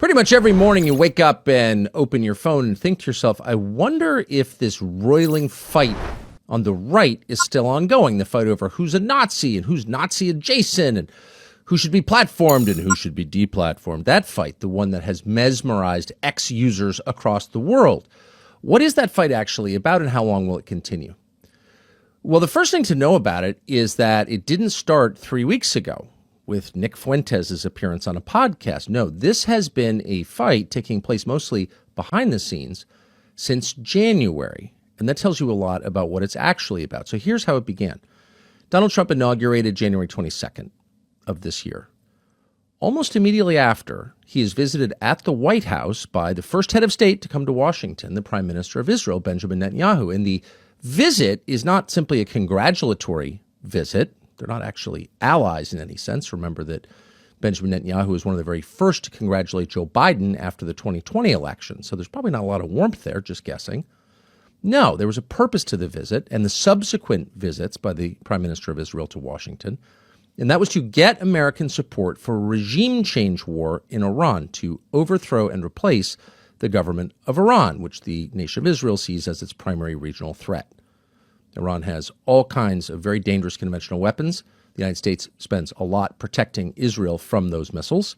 Pretty much every morning you wake up and open your phone and think to yourself, I wonder if this roiling fight on the right is still ongoing. The fight over who's a Nazi and who's Nazi adjacent and who should be platformed and who should be deplatformed. That fight, the one that has mesmerized ex-users across the world. What is that fight actually about and how long will it continue? Well, the first thing to know about it is that it didn't start 3 weeks ago with Nick Fuentes' appearance on a podcast. No, this has been a fight taking place mostly behind the scenes since January. And that tells you a lot about what it's actually about. So here's how it began. Donald Trump inaugurated January 22nd of this year. Almost immediately after, he is visited at the White House by the first head of state to come to Washington, the Prime Minister of Israel, Benjamin Netanyahu. And the visit is not simply a congratulatory visit. They're not actually allies in any sense. Remember that Benjamin Netanyahu was one of the very first to congratulate Joe Biden after the 2020 election. So there's probably not a lot of warmth there, just guessing. No, there was a purpose to the visit and the subsequent visits by the Prime Minister of Israel to Washington. And that was to get American support for a regime change war in Iran to overthrow and replace the government of Iran, which the nation of Israel sees as its primary regional threat. Iran has all kinds of very dangerous conventional weapons. The United States spends a lot protecting Israel from those missiles.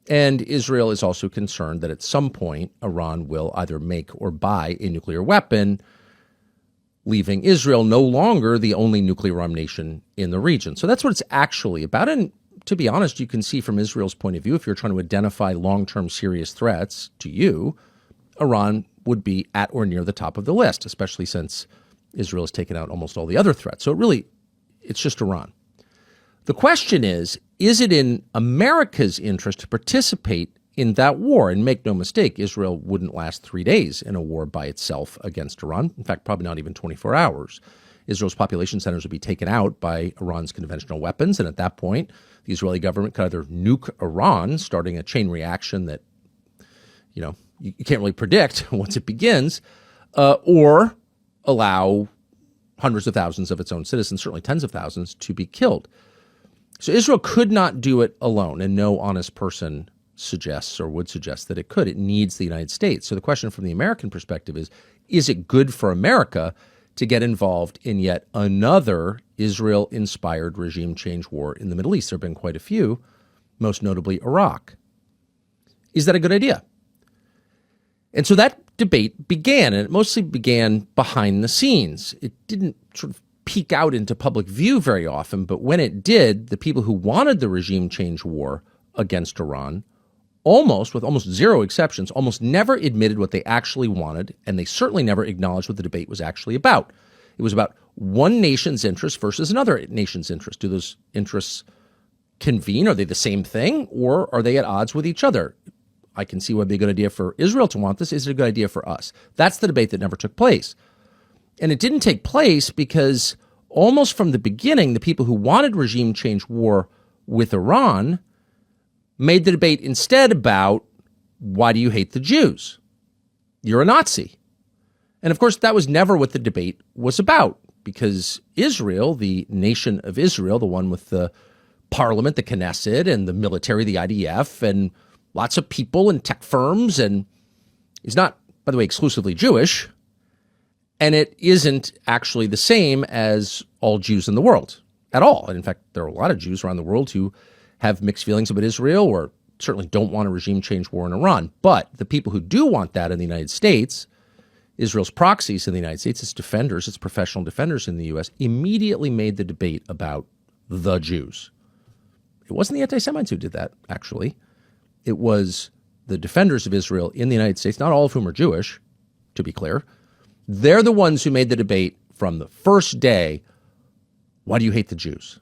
And Israel is also concerned that at some point, Iran will either make or buy a nuclear weapon, leaving Israel no longer the only nuclear-armed nation in the region. So that's what it's actually about. And to be honest, you can see from Israel's point of view, if you're trying to identify long-term serious threats to you, Iran would be at or near the top of the list, especially since Israel has taken out almost all the other threats. So it's just Iran. The question is it in America's interest to participate in that war? And make no mistake, Israel wouldn't last 3 days in a war by itself against Iran. In fact, probably not even 24 hours. Israel's population centers would be taken out by Iran's conventional weapons. And at that point, the Israeli government could either nuke Iran, starting a chain reaction that, you can't really predict once it begins, or allow hundreds of thousands of its own citizens, certainly tens of thousands, to be killed. So Israel could not do it alone, and no honest person suggests or would suggest that it could. It needs the United States. So the question from the American perspective is it good for America to get involved in yet another Israel-inspired regime change war in the Middle East? There have been quite a few, most notably Iraq. Is that a good idea? And so that debate began, and it mostly began behind the scenes. It didn't sort of peek out into public view very often, but when it did, the people who wanted the regime change war against Iran, with almost zero exceptions, almost never admitted what they actually wanted, and they certainly never acknowledged what the debate was actually about. It was about one nation's interest versus another nation's interest. Do those interests convene? Are they the same thing, or are they at odds with each other? I can see why it'd be a good idea for Israel to want this. Is it a good idea for us? That's the debate that never took place. And it didn't take place because almost from the beginning, the people who wanted regime change war with Iran made the debate instead about, why do you hate the Jews? You're a Nazi. And of course, that was never what the debate was about, because Israel, the nation of Israel, the one with the parliament, the Knesset, and the military, the IDF, and lots of people and tech firms, and is not, by the way, exclusively Jewish, and it isn't actually the same as all Jews in the world at all. And in fact, there are a lot of Jews around the world who have mixed feelings about Israel or certainly don't want a regime change war in Iran. But the people who do want that in the United States, Israel's proxies in the United States, its defenders, its professional defenders in the U.S., immediately made the debate about the Jews. It wasn't the anti-Semites who did that, actually. It was the defenders of Israel in the United States, not all of whom are Jewish, to be clear. They're the ones who made the debate from the first day, why do you hate the Jews?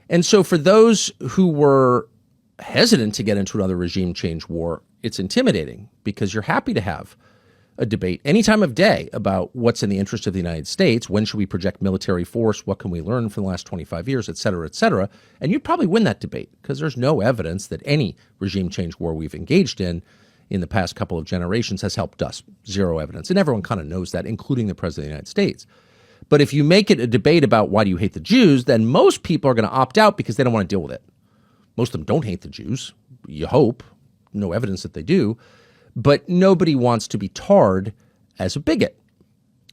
And so for those who were hesitant to get into another regime change war, it's intimidating because you're happy to have a debate any time of day about what's in the interest of the United States, when should we project military force, what can we learn from the last 25 years, et cetera, and you'd probably win that debate because there's no evidence that any regime change war we've engaged in the past couple of generations has helped us. Zero evidence. And everyone kind of knows that, including the President of the United States. But if you make it a debate about why do you hate the Jews, then most people are going to opt out because they don't want to deal with it. Most of them don't hate the Jews, you hope. no evidence that they do, but nobody wants to be tarred as a bigot.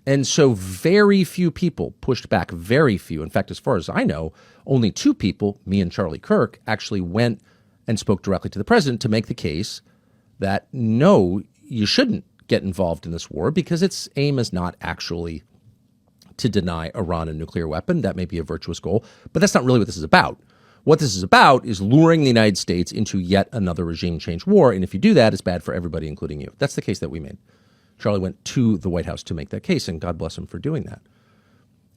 And so very few people pushed back, very few. In fact, as far as I know, only 2 people, me and Charlie Kirk, actually went and spoke directly to the president to make the case that no, you shouldn't get involved in this war because its aim is not actually to deny Iran a nuclear weapon. That may be a virtuous goal, but that's not really what this is about. What this is about is luring the United States into yet another regime change war. And if you do that, it's bad for everybody, including you. That's the case that we made. Charlie went to the White House to make that case, and God bless him for doing that.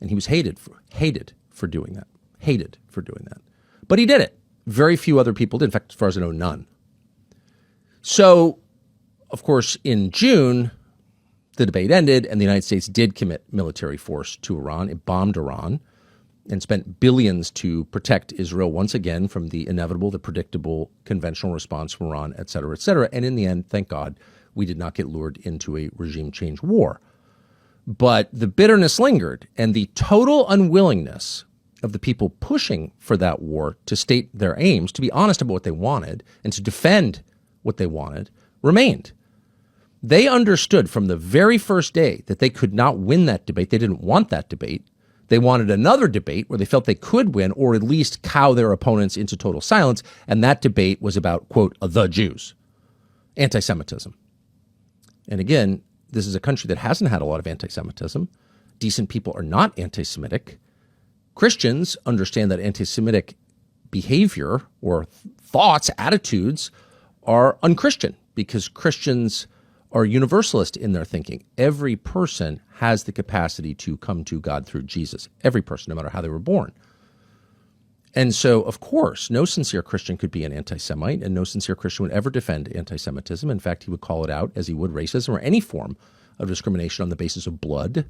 And he was hated for doing that. Hated for doing that. But he did it. Very few other people did. In fact, as far as I know, none. So, of course, in June, the debate ended, and the United States did commit military force to Iran. It bombed Iran and spent billions to protect Israel once again from the inevitable, the predictable conventional response from Iran, et cetera, et cetera. And in the end, thank God, we did not get lured into a regime change war. But the bitterness lingered, and the total unwillingness of the people pushing for that war to state their aims, to be honest about what they wanted, and to defend what they wanted, remained. They understood from the very first day that they could not win that debate. They didn't want that debate. They wanted another debate where they felt they could win or at least cow their opponents into total silence, and that debate was about, quote, the Jews, anti-Semitism. And again, this is a country that hasn't had a lot of anti-Semitism. Decent people are not anti-Semitic. Christians understand that anti-Semitic behavior or thoughts, attitudes are unchristian because Christians are universalist in their thinking. Every person has the capacity to come to God through Jesus. Every person, no matter how they were born. And so, of course, no sincere Christian could be an anti-Semite, and no sincere Christian would ever defend anti-Semitism. In fact, he would call it out as he would racism or any form of discrimination on the basis of blood.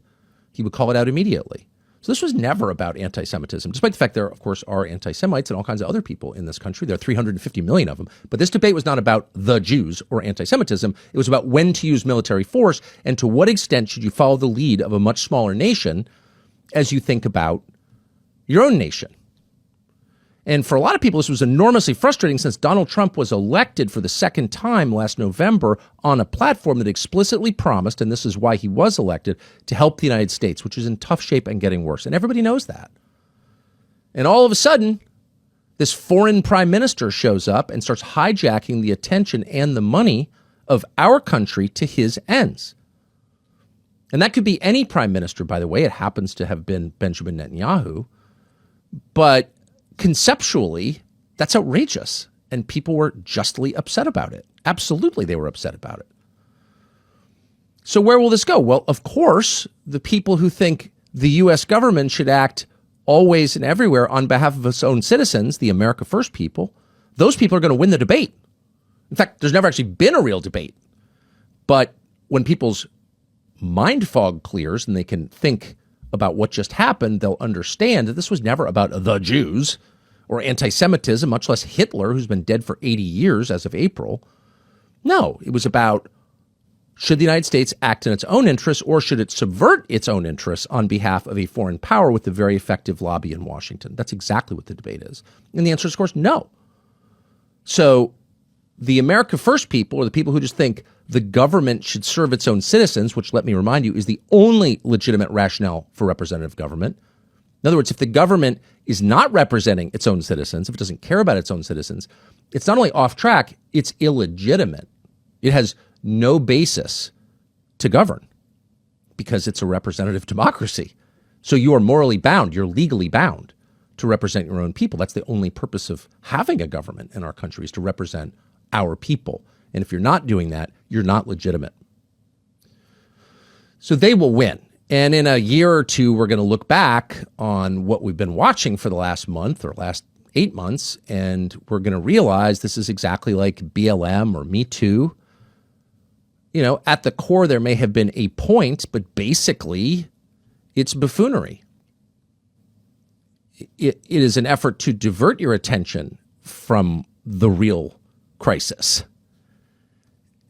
He would call it out immediately. So this was never about anti-Semitism, despite the fact there, of course, are anti-Semites and all kinds of other people in this country. There are 350 million of them. But this debate was not about the Jews or anti-Semitism. It was about when to use military force and to what extent should you follow the lead of a much smaller nation as you think about your own nation. And for a lot of people, this was enormously frustrating since Donald Trump was elected for the second time last November on a platform that explicitly promised, and this is why he was elected, to help the United States, which is in tough shape and getting worse. And everybody knows that. And all of a sudden, this foreign prime minister shows up and starts hijacking the attention and the money of our country to his ends. And that could be any prime minister, by the way. It happens to have been Benjamin Netanyahu. But conceptually, that's outrageous, and people were justly upset about it. Absolutely, they were upset about it. So where will this go? Well, of course, the people who think the U.S. government should act always and everywhere on behalf of its own citizens, the America First people, those people are going to win the debate. In fact, there's never actually been a real debate. But when people's mind fog clears and they can think about what just happened, they'll understand that this was never about the Jews or anti-Semitism, much less Hitler, who's been dead for 80 years as of April. No, it was about, should the United States act in its own interests or should it subvert its own interests on behalf of a foreign power with a very effective lobby in Washington? That's exactly what the debate is. And the answer is, of course, no. So the America First people, or the people who just think the government should serve its own citizens, which, let me remind you, is the only legitimate rationale for representative government. In other words, if the government is not representing its own citizens, if it doesn't care about its own citizens, it's not only off track, it's illegitimate. It has no basis to govern because it's a representative democracy. So you are morally bound, you're legally bound to represent your own people. That's the only purpose of having a government in our country, is to represent our people. And if you're not doing that, you're not legitimate. So they will win. And in a year or two, we're going to look back on what we've been watching for the last month or last 8 months, and we're going to realize this is exactly like BLM or Me Too. You know, at the core, there may have been a point, but basically, it's buffoonery. It is an effort to divert your attention from the real crisis.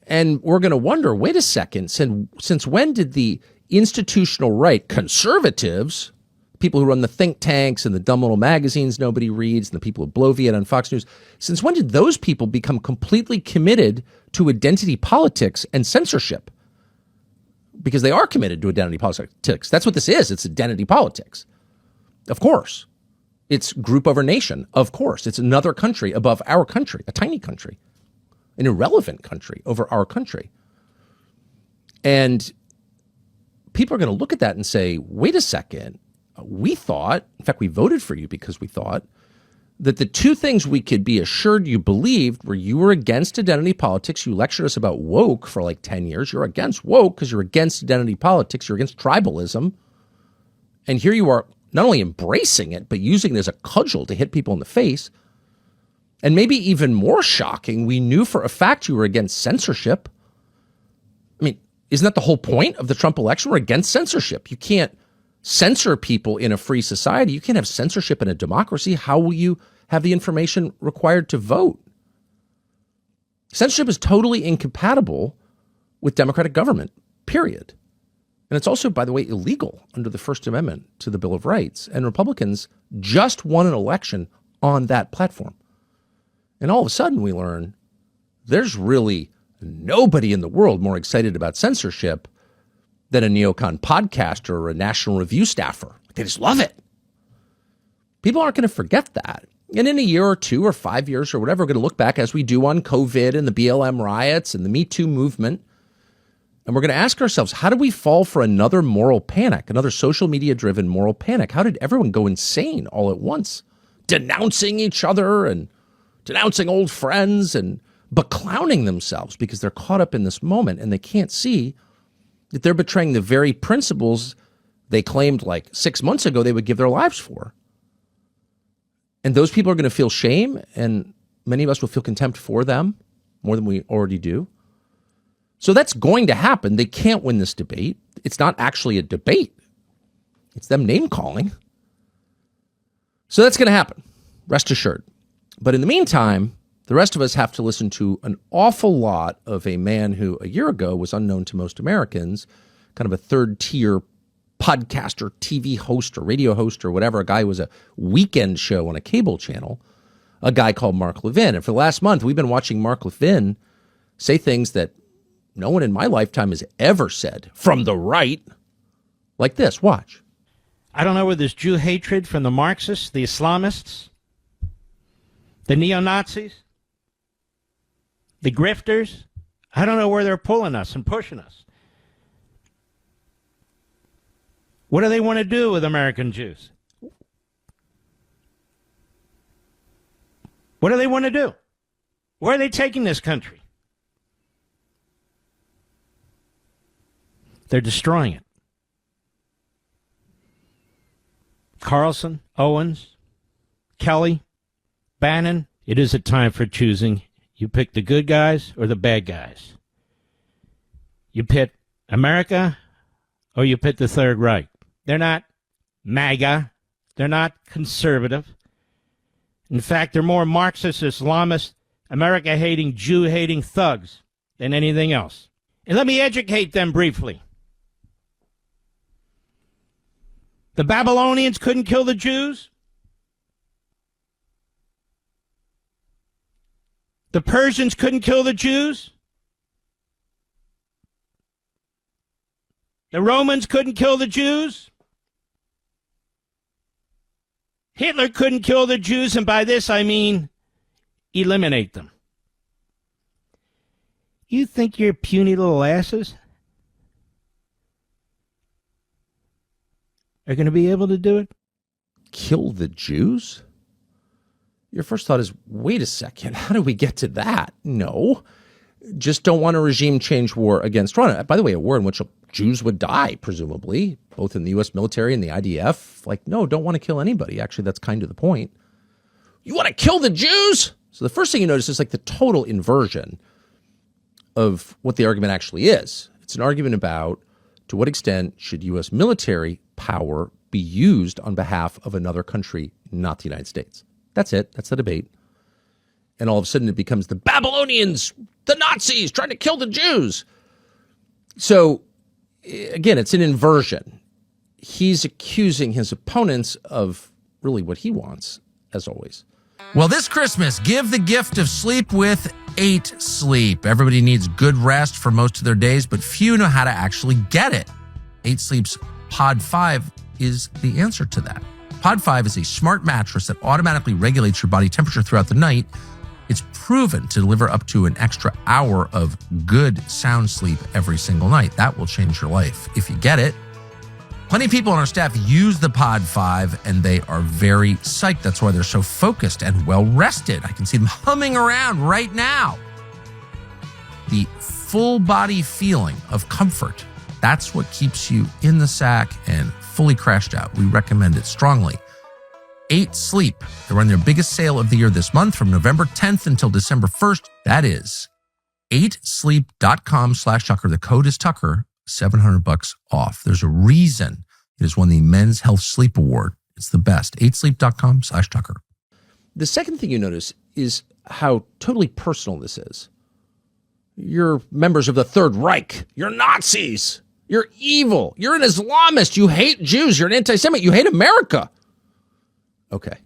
And we're going to wonder, wait a second, since when did the institutional right, conservatives, people who run the think tanks and the dumb little magazines nobody reads, and the people who bloviate on Fox News. Since when did those people become completely committed to identity politics and censorship? Because they are committed to identity politics. That's what this is. It's identity politics. Of course. It's group over nation. Of course. It's another country above our country, a tiny country, an irrelevant country over our country. And people are going to look at that and say, wait a second. We thought, in fact, we voted for you because we thought that the two things we could be assured you believed were you were against identity politics. You lectured us about woke for like 10 years. You're against woke because you're against identity politics. You're against tribalism. And here you are not only embracing it, but using it as a cudgel to hit people in the face. And maybe even more shocking, we knew for a fact you were against censorship. I mean, isn't that the whole point of the Trump election? We're against censorship. You can't censor people in a free society. You can't have censorship in a democracy. How will you have the information required to vote? Censorship is totally incompatible with democratic government, period. And it's also, by the way, illegal under the First Amendment to the Bill of Rights. And Republicans just won an election on that platform. And all of a sudden we learn there's really nobody in the world more excited about censorship than a neocon podcaster or a National Review staffer. They just love it. People aren't going to forget that. And in a year or 2 or 5 years or whatever, we're going to look back as we do on COVID and the BLM riots and the Me Too movement. And we're going to ask ourselves, how did we fall for another moral panic, another social media driven moral panic? How did everyone go insane all at once, denouncing each other and denouncing old friends and beclowning themselves because they're caught up in this moment and they can't see that they're betraying the very principles they claimed like 6 months ago they would give their lives for. And those people are going to feel shame, and many of us will feel contempt for them more than we already do. So that's going to happen. They can't win this debate. It's not actually a debate. It's them name-calling. So that's going to happen, rest assured. But in the meantime, the rest of us have to listen to an awful lot of a man who a year ago was unknown to most Americans, kind of a third-tier podcaster, TV host, or radio host, or whatever, a guy who was a weekend show on a cable channel, a guy called Mark Levin. And for the last month, we've been watching Mark Levin say things that no one in my lifetime has ever said from the right, like this. Watch. I don't know where this Jew hatred from the Marxists, the Islamists, the neo-Nazis, the grifters, I don't know where they're pulling us and pushing us. What do they want to do with American Jews? What do they want to do? Where are they taking this country? They're destroying it. Carlson, Owens, Kelly, Bannon, it is a time for choosing. You pick the good guys or the bad guys. You pit America or you pit the Third Reich. They're not MAGA. They're not conservative. In fact, they're more Marxist, Islamist, America-hating, Jew-hating thugs than anything else. And let me educate them briefly. The Babylonians couldn't kill the Jews. The Persians couldn't kill the Jews. The Romans couldn't kill the Jews. Hitler couldn't kill the Jews, and by this I mean eliminate them. You think your puny little asses are going to be able to do it? Kill the Jews? Your first thought is, wait a second, how do we get to that? No, just don't want a regime change war against Russia. By the way, a war in which Jews would die, presumably, both in the U.S. military and the IDF. Like, no, don't want to kill anybody. Actually, that's kind of the point. You want to kill the Jews? So the first thing you notice is like the total inversion of what the argument actually is. It's an argument about to what extent should U.S. military power be used on behalf of another country, not the United States. That's it. That's the debate. And all of a sudden it becomes the Babylonians, the Nazis trying to kill the Jews. So again, it's an inversion. he's accusing his opponents of really what he wants, as always. Well, this Christmas, give the gift of sleep with 8 Sleep. Everybody needs good rest for most of their days, but few know how to actually get it. 8 Sleep's Pod 5 is the answer to that. Pod 5 is a smart mattress that automatically regulates your body temperature throughout the night. It's proven to deliver up to an extra hour of good sound sleep every single night. That will change your life if you get it. Plenty of people on our staff use the Pod 5, and they are very psyched. That's why they're so focused and well-rested. I can see them humming around right now. The full body feeling of comfort, that's what keeps you in the sack and fully crashed out. We recommend it strongly. 8 Sleep. They run their biggest sale of the year this month from November 10th until December 1st. That is 8sleep.com/Tucker. The code is Tucker. $700 off. There's a reason it has won the Men's Health Sleep Award. It's the best. 8sleep.com/Tucker. The second thing you notice is how totally personal this is. You're members of the Third Reich. You're Nazis. You're evil. You're an Islamist. You hate Jews. You're an anti-Semite. You hate America. Okay.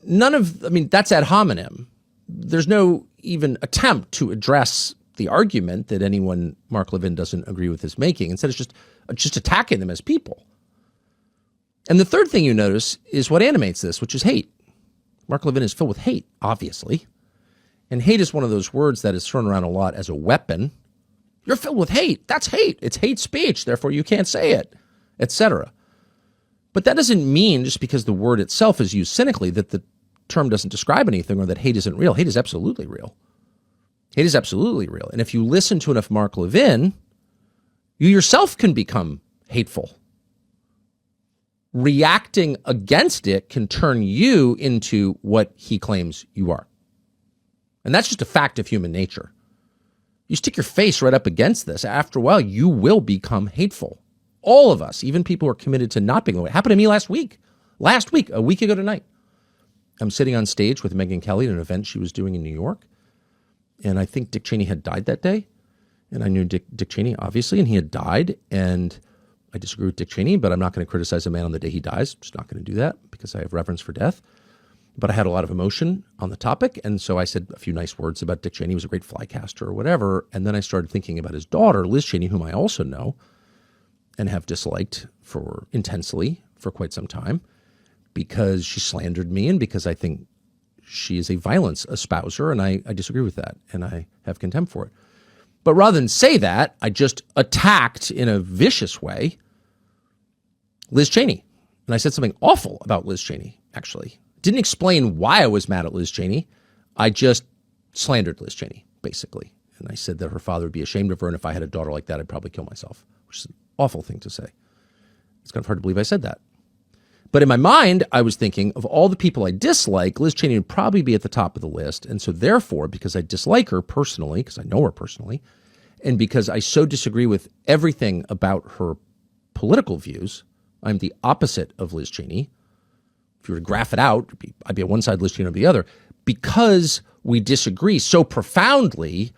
That's ad hominem. There's no even attempt to address the argument that anyone Mark Levin doesn't agree with is making. Instead, it's just attacking them as people. And the third thing you notice is what animates this, which is hate. Mark Levin is filled with hate, obviously. And hate is one of those words that is thrown around a lot as a weapon. You're filled with hate. That's hate. It's hate speech. Therefore, you can't say it, etc. But that doesn't mean just because the word itself is used cynically that the term doesn't describe anything or that hate isn't real. Hate is absolutely real. Hate is absolutely real. And if you listen to enough Mark Levin, you yourself can become hateful. Reacting against it can turn you into what he claims you are. And that's just a fact of human nature. You stick your face right up against this, after a while, you will become hateful. All of us, even people who are committed to not being that way. It happened to me last week, a week ago tonight. I'm sitting on stage with Megyn Kelly at an event she was doing in New York. And I think Dick Cheney had died that day. And I knew Dick Cheney, obviously, and he had died. And I disagree with Dick Cheney, but I'm not going to criticize a man on the day he dies. I'm just not going to do that because I have reverence for death. But I had a lot of emotion on the topic. And so I said a few nice words about Dick Cheney. He was a great flycaster or whatever. And then I started thinking about his daughter, Liz Cheney, whom I also know and have disliked intensely for quite some time because she slandered me and because I think she is a violence espouser, and I disagree with that, and I have contempt for it. But rather than say that, I just attacked in a vicious way Liz Cheney. And I said something awful about Liz Cheney, actually. Didn't explain why I was mad at Liz Cheney. I just slandered Liz Cheney, basically. And I said that her father would be ashamed of her, and if I had a daughter like that, I'd probably kill myself, which is an awful thing to say. It's kind of hard to believe I said that. But in my mind, I was thinking of all the people I dislike, Liz Cheney would probably be at the top of the list. And so therefore, because I dislike her personally, because I know her personally, and because I so disagree with everything about her political views, I'm the opposite of Liz Cheney. If you were to graph it out, I'd be on one side, Liz Cheney on the other. Because we disagree so profoundly,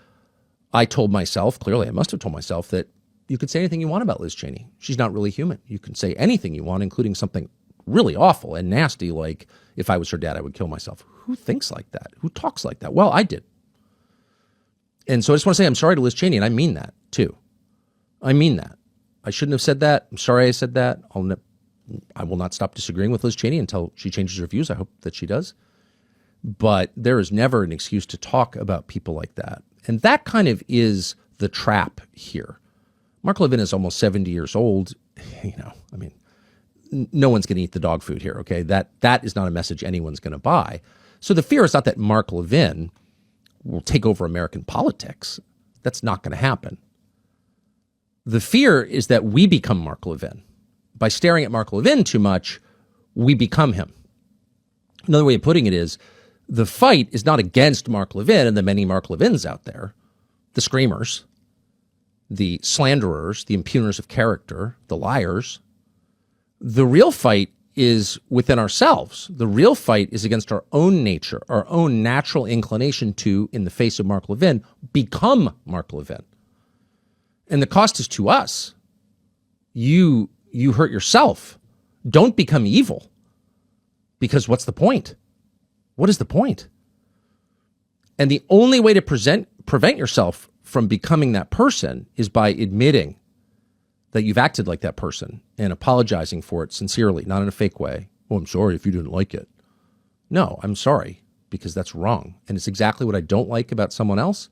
I told myself, clearly I must have told myself, that you could say anything you want about Liz Cheney. She's not really human. You can say anything you want, including something really awful and nasty, like if I was her dad, I would kill myself. Who thinks like that? Who talks like that? Well, I did. And so I just want to say I'm sorry to Liz Cheney, and I mean that too. I mean that. I shouldn't have said that. I'm sorry I said that. I will not stop disagreeing with Liz Cheney until she changes her views. I hope that she does. But there is never an excuse to talk about people like that. And that kind of is the trap here. Mark Levin is almost 70 years old. No one's going to eat the dog food here, okay? That is not a message anyone's going to buy. So the fear is not that Mark Levin will take over American politics. That's not going to happen. The fear is that we become Mark Levin. By staring at Mark Levin too much, we become him. Another way of putting it is, the fight is not against Mark Levin and the many Mark Levins out there, the screamers, the slanderers, the impugners of character, the liars. The real fight is within ourselves. The real fight is against our own nature, our own natural inclination to, in the face of Mark Levin, become Mark Levin. And the cost is to us. You you hurt yourself. Don't become evil. Because what's the point? What is the point? And the only way to prevent yourself from becoming that person is by admitting that you've acted like that person and apologizing for it sincerely, not in a fake way. Oh, I'm sorry if you didn't like it. No, I'm sorry, because that's wrong. And it's exactly what I don't like about someone else.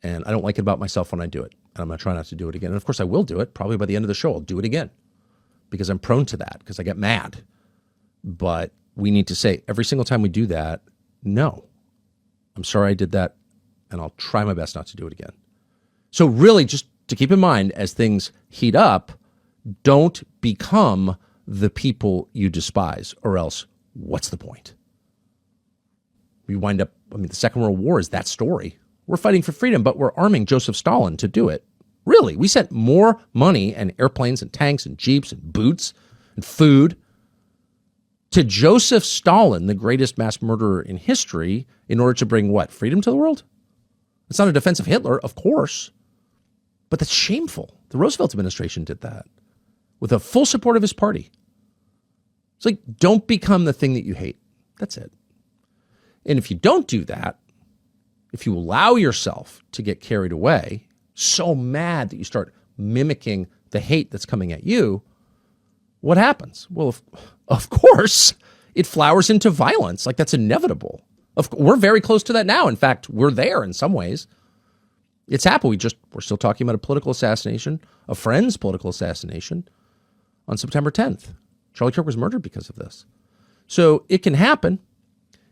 And I don't like it about myself when I do it. And I'm going to try not to do it again. And of course I will do it. Probably by the end of the show, I'll do it again because I'm prone to that, because I get mad. But we need to say every single time we do that, no, I'm sorry I did that. And I'll try my best not to do it again. So really, just to keep in mind, as things heat up, don't become the people you despise, or else what's the point? We wind up, the Second World War is that story. We're fighting for freedom, but we're arming Joseph Stalin to do it. Really, we sent more money and airplanes and tanks and jeeps and boots and food to Joseph Stalin, the greatest mass murderer in history, in order to bring what? Freedom to the world? It's not a defense of Hitler, of course, but that's shameful. The Roosevelt administration did that with the full support of his party. It's like, don't become the thing that you hate. That's it. And if you don't do that, if you allow yourself to get carried away, so mad that you start mimicking the hate that's coming at you, what happens? Well, of course, it flowers into violence. Like, that's inevitable. We're very close to that now. In fact, we're there in some ways. It's happened. We're still talking about a political assassination, a friend's political assassination on September 10th. Charlie Kirk was murdered because of this. So it can happen,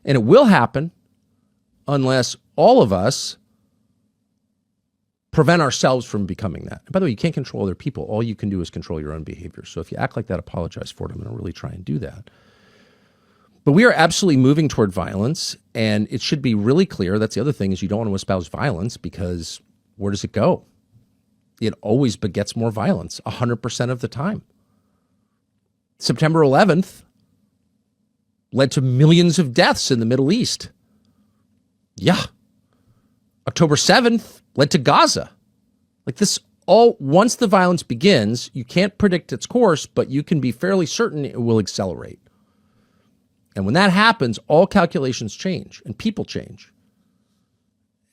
and it will happen unless all of us prevent ourselves from becoming that. And by the way, you can't control other people. All you can do is control your own behavior. So if you act like that, apologize for it. I'm going to really try and do that. But we are absolutely moving toward violence, and it should be really clear. That's the other thing, is you don't want to espouse violence, because where does it go? It always begets more violence, 100% of the time. September 11th led to millions of deaths in the Middle East. Yeah. October 7th led to Gaza. Like this, once the violence begins, you can't predict its course, but you can be fairly certain it will accelerate. And when that happens, all calculations change and people change.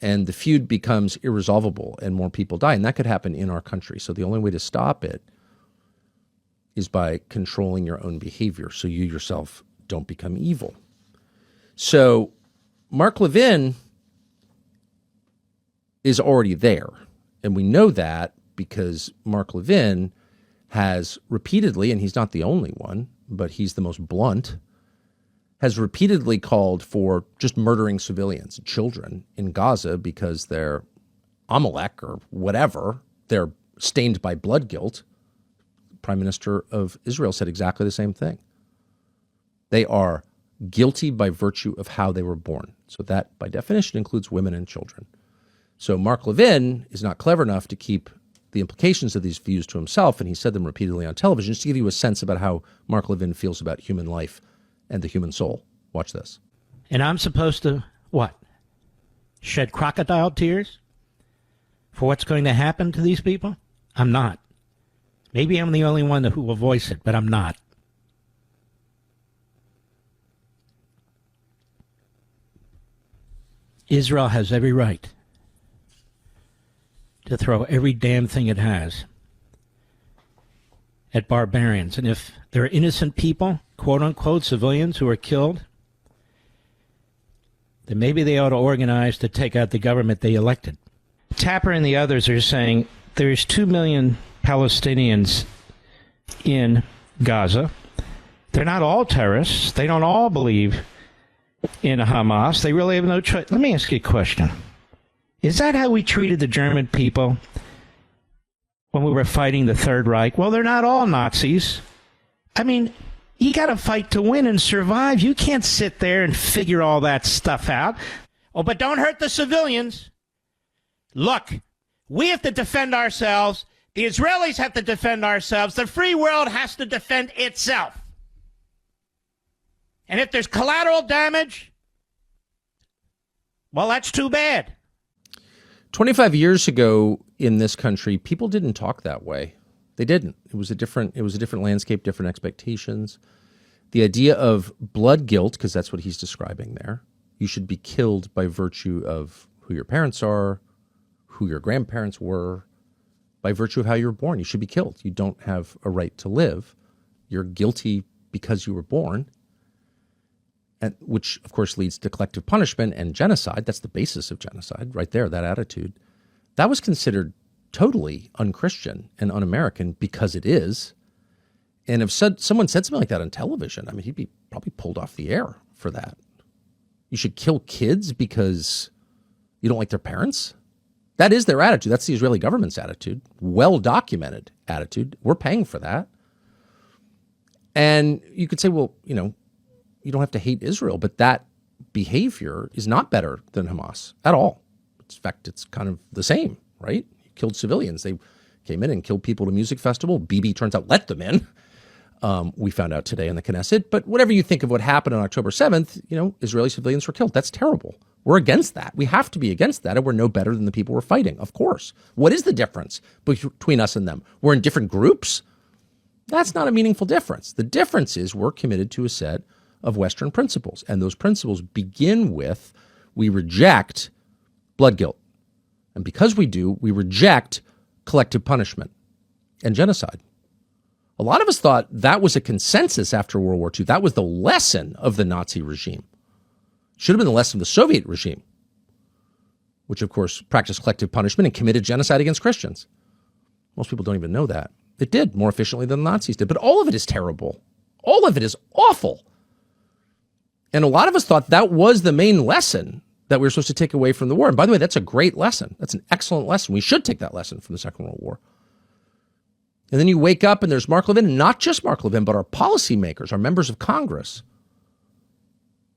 And the feud becomes irresolvable and more people die. And that could happen in our country. So the only way to stop it is by controlling your own behavior so you yourself don't become evil. So Mark Levin is already there. And we know that because Mark Levin has repeatedly, and he's not the only one, but he's the most blunt, has repeatedly called for just murdering civilians, children in Gaza, because they're Amalek or whatever. They're stained by blood guilt. The Prime Minister of Israel said exactly the same thing. They are guilty by virtue of how they were born. So that, by definition, includes women and children. So Mark Levin is not clever enough to keep the implications of these views to himself, and he said them repeatedly on television, just to give you a sense about how Mark Levin feels about human life and the human soul. Watch this. And I'm supposed to, what? Shed crocodile tears for what's going to happen to these people? I'm not. Maybe I'm the only one who will voice it, but I'm not. Israel has every right to throw every damn thing it has at barbarians. And if there are innocent people, quote-unquote civilians, who are killed, then maybe they ought to organize to take out the government they elected. Tapper and the others are saying there's 2 million Palestinians in Gaza. They're not all terrorists. They don't all believe in Hamas. They really have no choice. Let me ask you a question. Is that how we treated the German people when we were fighting the Third Reich? Well, they're not all Nazis. I mean, you got to fight to win and survive. You can't sit there and figure all that stuff out. Oh, but don't hurt the civilians. Look, we have to defend ourselves. The Israelis have to defend ourselves. The free world has to defend itself. And if there's collateral damage, well, that's too bad. 25 years ago in this country, people didn't talk that way. They didn't. It was a different landscape, different expectations. The idea of blood guilt, because that's what he's describing there. You should be killed by virtue of who your parents are, who your grandparents were, by virtue of how you were born. You should be killed. You don't have a right to live. You're guilty because you were born, and which, of course, leads to collective punishment and genocide. That's the basis of genocide right there, that attitude. That was considered totally unchristian and un-American because it is. And if someone said something like that on television, I mean, he'd be probably pulled off the air for that. You should kill kids because you don't like their parents? That is their attitude. That's the Israeli government's attitude. Well-documented attitude. We're paying for that. And you could say, well, you don't have to hate Israel, but that behavior is not better than Hamas at all. In fact, it's kind of the same, right? You killed civilians. They came in and killed people at a music festival. Bibi, turns out, let them in. We found out today in the Knesset. But whatever you think of what happened on October 7th, Israeli civilians were killed. That's terrible. We're against that. We have to be against that, and we're no better than the people we're fighting, of course. What is the difference between us and them? We're in different groups? That's not a meaningful difference. The difference is we're committed to a set of Western principles, and those principles begin with we reject blood guilt. And because we do, we reject collective punishment and genocide. A lot of us thought that was a consensus after World War II. That was the lesson of the Nazi regime. Should have been the lesson of the Soviet regime, which, of course, practiced collective punishment and committed genocide against Christians. Most people don't even know that. It did more efficiently than the Nazis did. But all of it is terrible. All of it is awful. And a lot of us thought that was the main lesson that we were supposed to take away from the war. And by the way, that's a great lesson. That's an excellent lesson. We should take that lesson from the Second World War. And then you wake up and there's Mark Levin, and not just Mark Levin, but our policymakers, our members of Congress.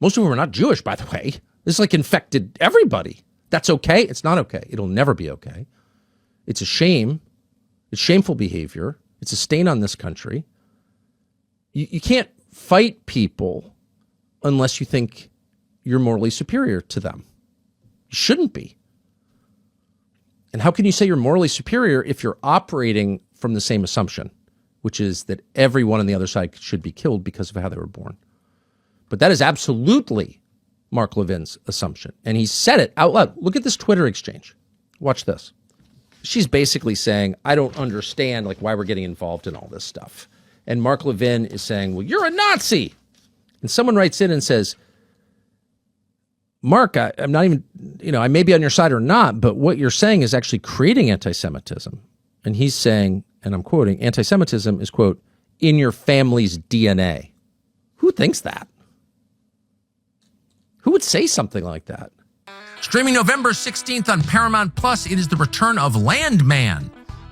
Most of them are not Jewish, by the way. This infected everybody. That's okay. It's not okay. It'll never be okay. It's a shame. It's shameful behavior. It's a stain on this country. You can't fight people unless you think you're morally superior to them. You shouldn't be. And how can you say you're morally superior if you're operating from the same assumption, which is that everyone on the other side should be killed because of how they were born? But that is absolutely Mark Levin's assumption. And he said it out loud. Look at this Twitter exchange. Watch this. She's basically saying, I don't understand why we're getting involved in all this stuff. And Mark Levin is saying, well, you're a Nazi. And someone writes in and says, Mark, I'm not even, I may be on your side or not, but what you're saying is actually creating anti-Semitism. And he's saying, and I'm quoting, anti-Semitism is, quote, in your family's DNA. Who thinks that? Who would say something like that? Streaming November 16th on Paramount Plus, it is the return of Landman,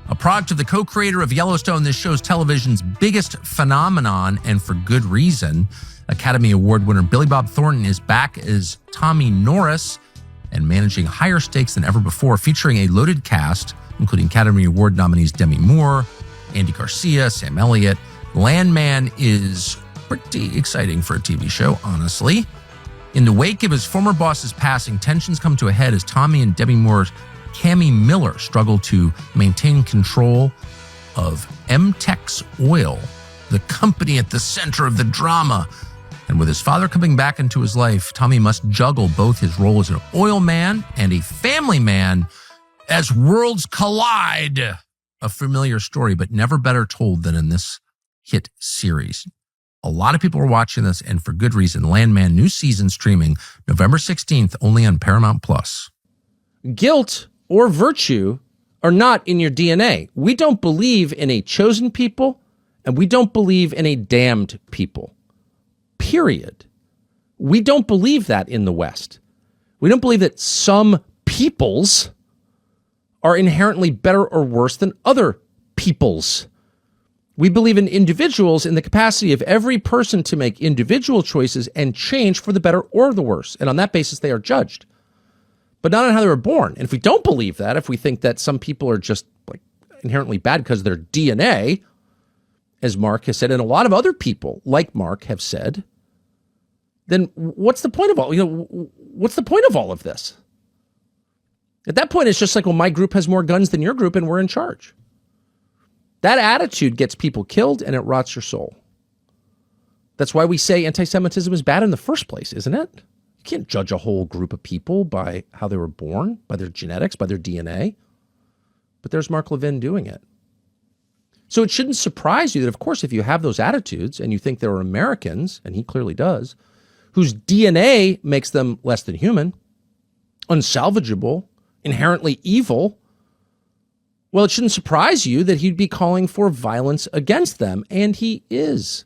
a product of the co-creator of Yellowstone, this show's television's biggest phenomenon, and for good reason. Academy Award winner Billy Bob Thornton is back as Tommy Norris and managing higher stakes than ever before, featuring a loaded cast, including Academy Award nominees Demi Moore, Andy Garcia, Sam Elliott. Landman is pretty exciting for a TV show, honestly. In the wake of his former boss's passing, tensions come to a head as Tommy and Demi Moore's Cammie Miller struggle to maintain control of MTEX Oil, the company at the center of the drama. And with his father coming back into his life, Tommy must juggle both his role as an oil man and a family man as worlds collide. A familiar story, but never better told than in this hit series. A lot of people are watching this, and for good reason. Landman, new season streaming November 16th, only on Paramount Plus. Guilt or virtue are not in your DNA. We don't believe in a chosen people, and we don't believe in a damned people. Period. We don't believe that in the West. We don't believe that some peoples are inherently better or worse than other peoples. We believe in individuals, in the capacity of every person to make individual choices and change for the better or the worse. And on that basis, they are judged, but not on how they were born. And if we don't believe that, if we think that some people are just inherently bad because of their DNA, as Mark has said, and a lot of other people like Mark have said, then what's the point of what's the point of all of this? At that point, it's just well, my group has more guns than your group and we're in charge. That attitude gets people killed and it rots your soul. That's why we say anti-Semitism is bad in the first place, isn't it? You can't judge a whole group of people by how they were born, by their genetics, by their DNA. But there's Mark Levin doing it. So it shouldn't surprise you that, of course, if you have those attitudes and you think there are Americans, and he clearly does, whose DNA makes them less than human, unsalvageable, inherently evil, well, it shouldn't surprise you that he'd be calling for violence against them, and he is.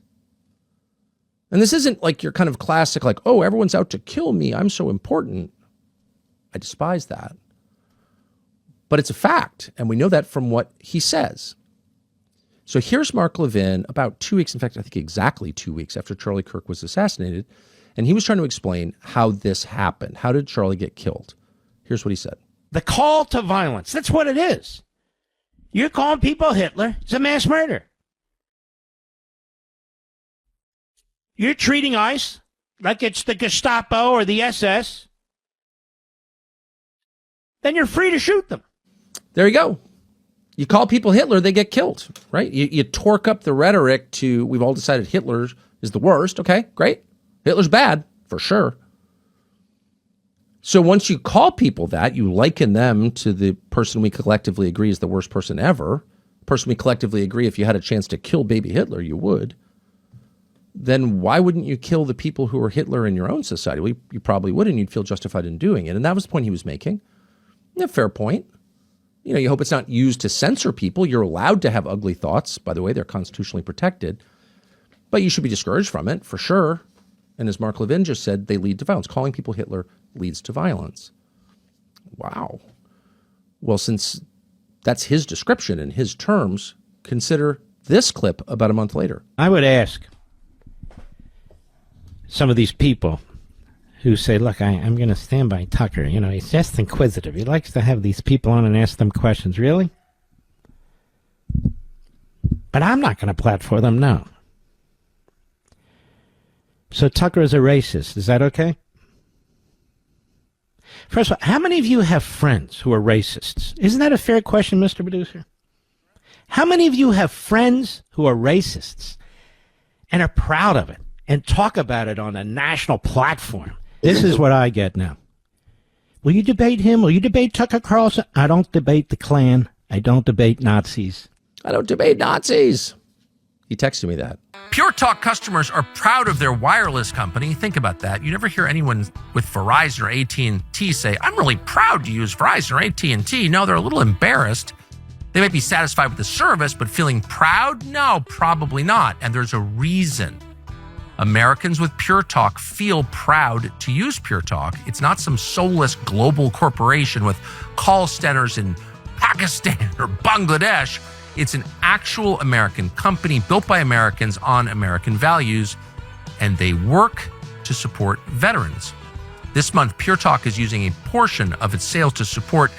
And this isn't like your kind of classic, like, oh, everyone's out to kill me, I'm so important. I despise that. But it's a fact, and we know that from what he says. So here's Mark Levin about 2 weeks, in fact, I think exactly 2 weeks after Charlie Kirk was assassinated, and he was trying to explain how this happened. How did Charlie get killed? Here's what he said. The call to violence, that's what it is. You're calling people Hitler. It's a mass murder. You're treating ICE like it's the Gestapo or the SS. Then you're free to shoot them. There you go. You call people Hitler, they get killed, right? You torque up the rhetoric to, we've all decided Hitler is the worst. Okay, great. Hitler's bad, for sure. So once you call people that, you liken them to the person we collectively agree is the worst person ever, person we collectively agree if you had a chance to kill baby Hitler, you would. Then why wouldn't you kill the people who are Hitler in your own society? Well, you probably would, and you'd feel justified in doing it. And that was the point he was making. Yeah, fair point. You know, you hope it's not used to censor people. You're allowed to have ugly thoughts. By the way, they're constitutionally protected. But you should be discouraged from it, for sure. And as Mark Levin just said, they lead to violence. Calling people Hitler leads to violence. Wow. Well, since that's his description in his terms, consider this clip about a month later. I would ask some of these people who say, look, I'm going to stand by Tucker. You know, he's just inquisitive. He likes to have these people on and ask them questions. Really? But I'm not going to platform them, no. So Tucker is a racist. Is that okay? First of all, how many of you have friends who are racists? Isn't that a fair question, Mr. Producer? How many of you have friends who are racists and are proud of it and talk about it on a national platform? This is what I get now. Will you debate him? Will you debate Tucker Carlson? I don't debate the Klan. I don't debate Nazis. I don't debate Nazis. He texted me that. Pure Talk customers are proud of their wireless company. Think about that. You never hear anyone with Verizon or AT&T say, I'm really proud to use Verizon or AT&T. No, they're a little embarrassed. They might be satisfied with the service, but feeling proud? No, probably not. And there's a reason. Americans with Pure Talk feel proud to use Pure Talk. It's not some soulless global corporation with call centers in Pakistan or Bangladesh. It's an actual American company built by Americans on American values, and they work to support veterans. This month, Pure Talk is using a portion of its sales to support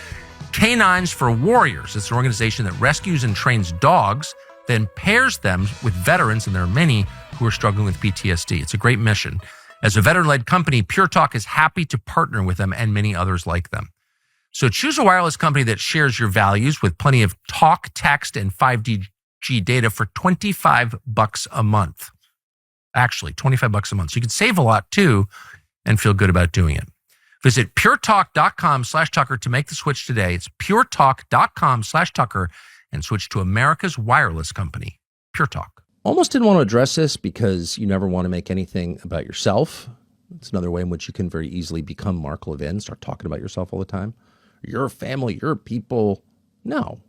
Canines for Warriors. It's an organization that rescues and trains dogs, then pairs them with veterans, and there are many who are struggling with PTSD. It's a great mission. As a veteran-led company, Pure Talk is happy to partner with them and many others like them. So choose a wireless company that shares your values with plenty of talk, text, and 5G data for $25 a month. Actually, $25 a month. So you can save a lot too and feel good about doing it. Visit puretalk.com/Tucker to make the switch today. It's puretalk.com/Tucker and switch to America's wireless company, Pure Talk. Almost didn't want to address this because you never want to make anything about yourself. It's another way in which you can very easily become Mark Levin, start talking about yourself all the time. Your family, your people. No.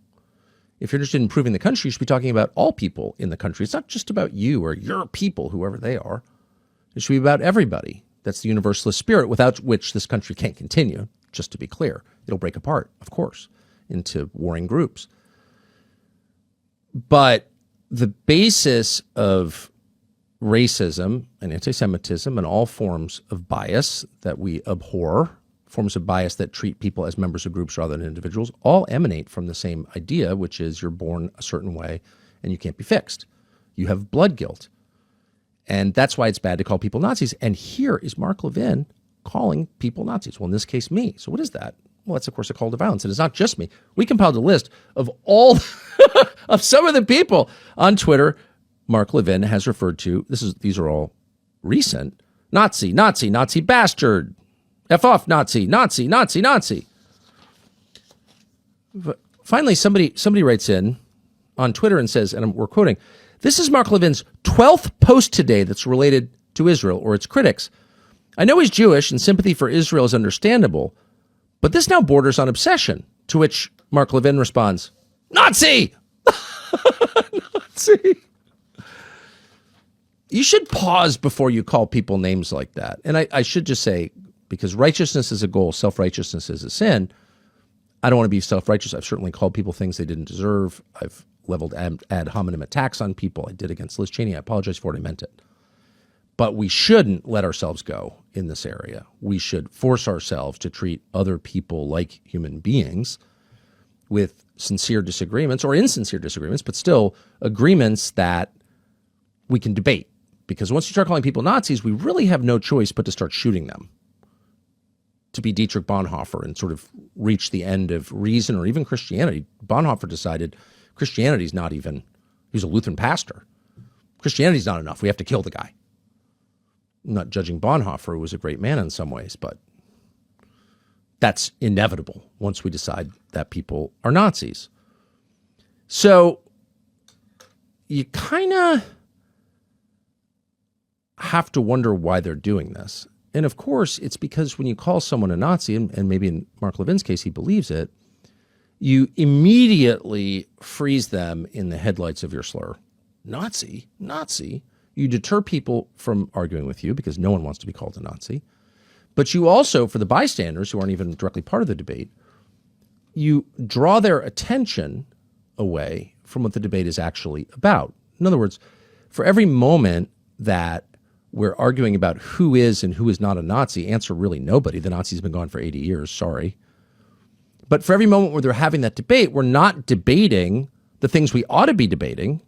If you're interested in improving the country, you should be talking about all people in the country. It's not just about you or your people, whoever they are. It should be about everybody. That's the universalist spirit without which this country can't continue, just to be clear. It'll break apart, of course, into warring groups. But the basis of racism and anti-Semitism and all forms of bias that we abhor, forms of bias that treat people as members of groups rather than individuals, all emanate from the same idea, which is you're born a certain way and you can't be fixed. You have blood guilt. And that's why it's bad to call people Nazis. And here is Mark Levin calling people Nazis. Well, in this case, me. So what is that? Well, that's, of course, a call to violence. And it's not just me. We compiled a list of all of some of the people on Twitter Mark Levin has referred to. These are all recent. Nazi, Nazi, Nazi bastard. F off, Nazi, Nazi, Nazi, Nazi. But finally, somebody writes in on Twitter and says, and we're quoting, "This is Mark Levin's 12th post today that's related to Israel or its critics. I know he's Jewish and sympathy for Israel is understandable, but this now borders on obsession." To which Mark Levin responds, "Nazi!" Nazi. You should pause before you call people names like that. And I should just say, because righteousness is a goal, self-righteousness is a sin, I don't want to be self-righteous. I've certainly called people things they didn't deserve. I've leveled ad hominem attacks on people. I did against Liz Cheney. I apologize for it. I meant it. But we shouldn't let ourselves go in this area. We should force ourselves to treat other people like human beings with sincere disagreements or insincere disagreements, but still agreements that we can debate. Because once you start calling people Nazis, we really have no choice but to start shooting them. To be Dietrich Bonhoeffer and sort of reach the end of reason or even Christianity. Bonhoeffer decided Christianity's not even, he was a Lutheran pastor. Christianity's not enough. We have to kill the guy. I'm not judging Bonhoeffer, who was a great man in some ways, but that's inevitable once we decide that people are Nazis. So you kind of have to wonder why they're doing this. And of course, it's because when you call someone a Nazi, and maybe in Mark Levin's case, he believes it, you immediately freeze them in the headlights of your slur. Nazi, Nazi. You deter people from arguing with you because no one wants to be called a Nazi. But you also, for the bystanders who aren't even directly part of the debate, you draw their attention away from what the debate is actually about. In other words, for every moment that we're arguing about who is and who is not a Nazi, answer really nobody. The Nazis have been gone for 80 years, sorry. But for every moment where they're having that debate, we're not debating the things we ought to be debating.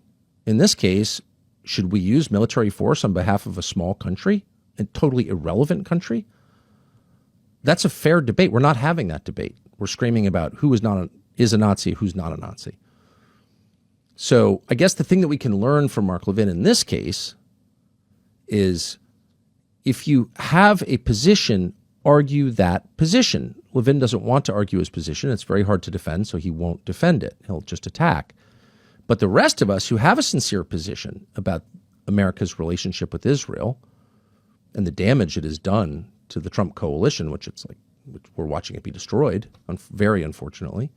In this case, should we use military force on behalf of a small country, a totally irrelevant country? That's a fair debate. We're not having that debate. We're screaming about who is a Nazi, who's not a Nazi. So I guess the thing that we can learn from Mark Levin in this case is if you have a position, argue that position. Levin doesn't want to argue his position. It's very hard to defend, so he won't defend it. He'll just attack. But the rest of us who have a sincere position about America's relationship with Israel and the damage it has done to the Trump coalition, which we're watching it be destroyed, very unfortunately,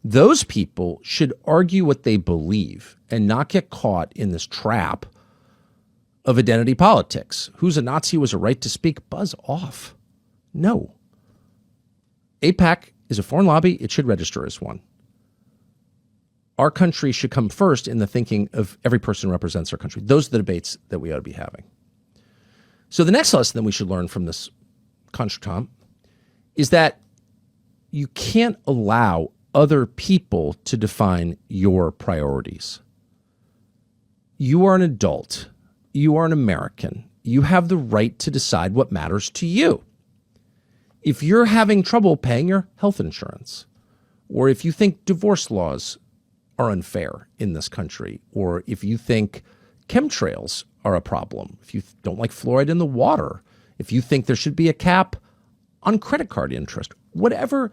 those people should argue what they believe and not get caught in this trap of identity politics. Who's a Nazi who has a right to speak? Buzz off. No. AIPAC is a foreign lobby. It should register as one. Our country should come first in the thinking of every person who represents our country. Those are the debates that we ought to be having. So the next lesson that we should learn from this contretemps is that you can't allow other people to define your priorities. You are an adult. You are an American. You have the right to decide what matters to you. If you're having trouble paying your health insurance, or if you think divorce laws are unfair in this country, or if you think chemtrails are a problem, if you don't like fluoride in the water, if you think there should be a cap on credit card interest, whatever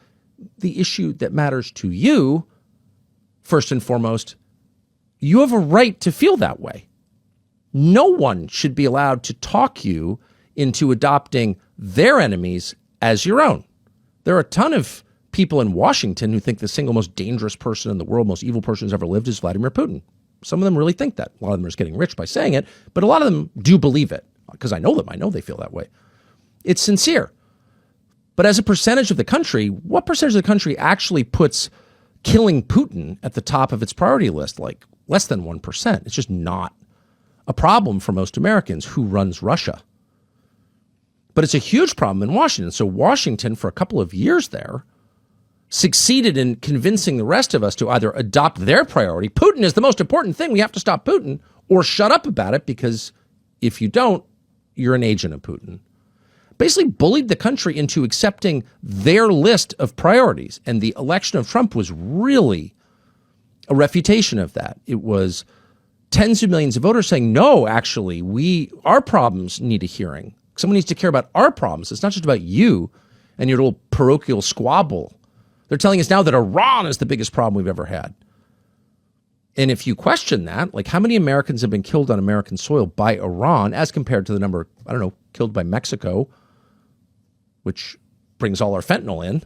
the issue that matters to you, first and foremost, you have a right to feel that way. No one should be allowed to talk you into adopting their enemies as your own. There are a ton of people in Washington who think the single most dangerous person in the world, most evil person who's ever lived is Vladimir Putin. Some of them really think that. A lot of them are just getting rich by saying it, but a lot of them do believe it because I know them. I know they feel that way. It's sincere. But as a percentage of the country, what percentage of the country actually puts killing Putin at the top of its priority list? Like less than 1%. It's just not a problem for most Americans. Who runs Russia? But it's a huge problem in Washington. So Washington, for a couple of years there, succeeded in convincing the rest of us to either adopt their priority, Putin is the most important thing, we have to stop Putin, or shut up about it because if you don't, you're an agent of Putin. basically bullied the country into accepting their list of priorities. And the election of Trump was really a refutation of that. It was tens of millions of voters saying, no, actually, our problems need a hearing. Someone needs to care about our problems. It's not just about you and your little parochial squabble. They're telling us now that Iran is the biggest problem we've ever had. And if you question that, like how many Americans have been killed on American soil by Iran as compared to the number, I don't know, killed by Mexico, which brings all our fentanyl in,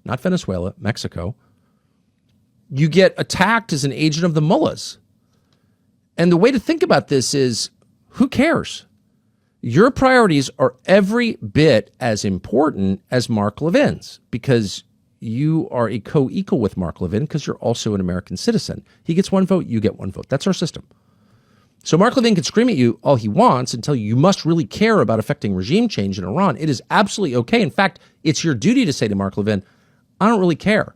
not Venezuela, Mexico. You get attacked as an agent of the mullahs. And the way to think about this is, who cares? Your priorities are every bit as important as Mark Levin's, because you are a co-equal with Mark Levin because you're also an American citizen. He gets one vote, you get one vote. That's our system. So Mark Levin can scream at you all he wants and tell you must really care about affecting regime change in Iran. It is absolutely okay. In fact, it's your duty to say to Mark Levin, I don't really care.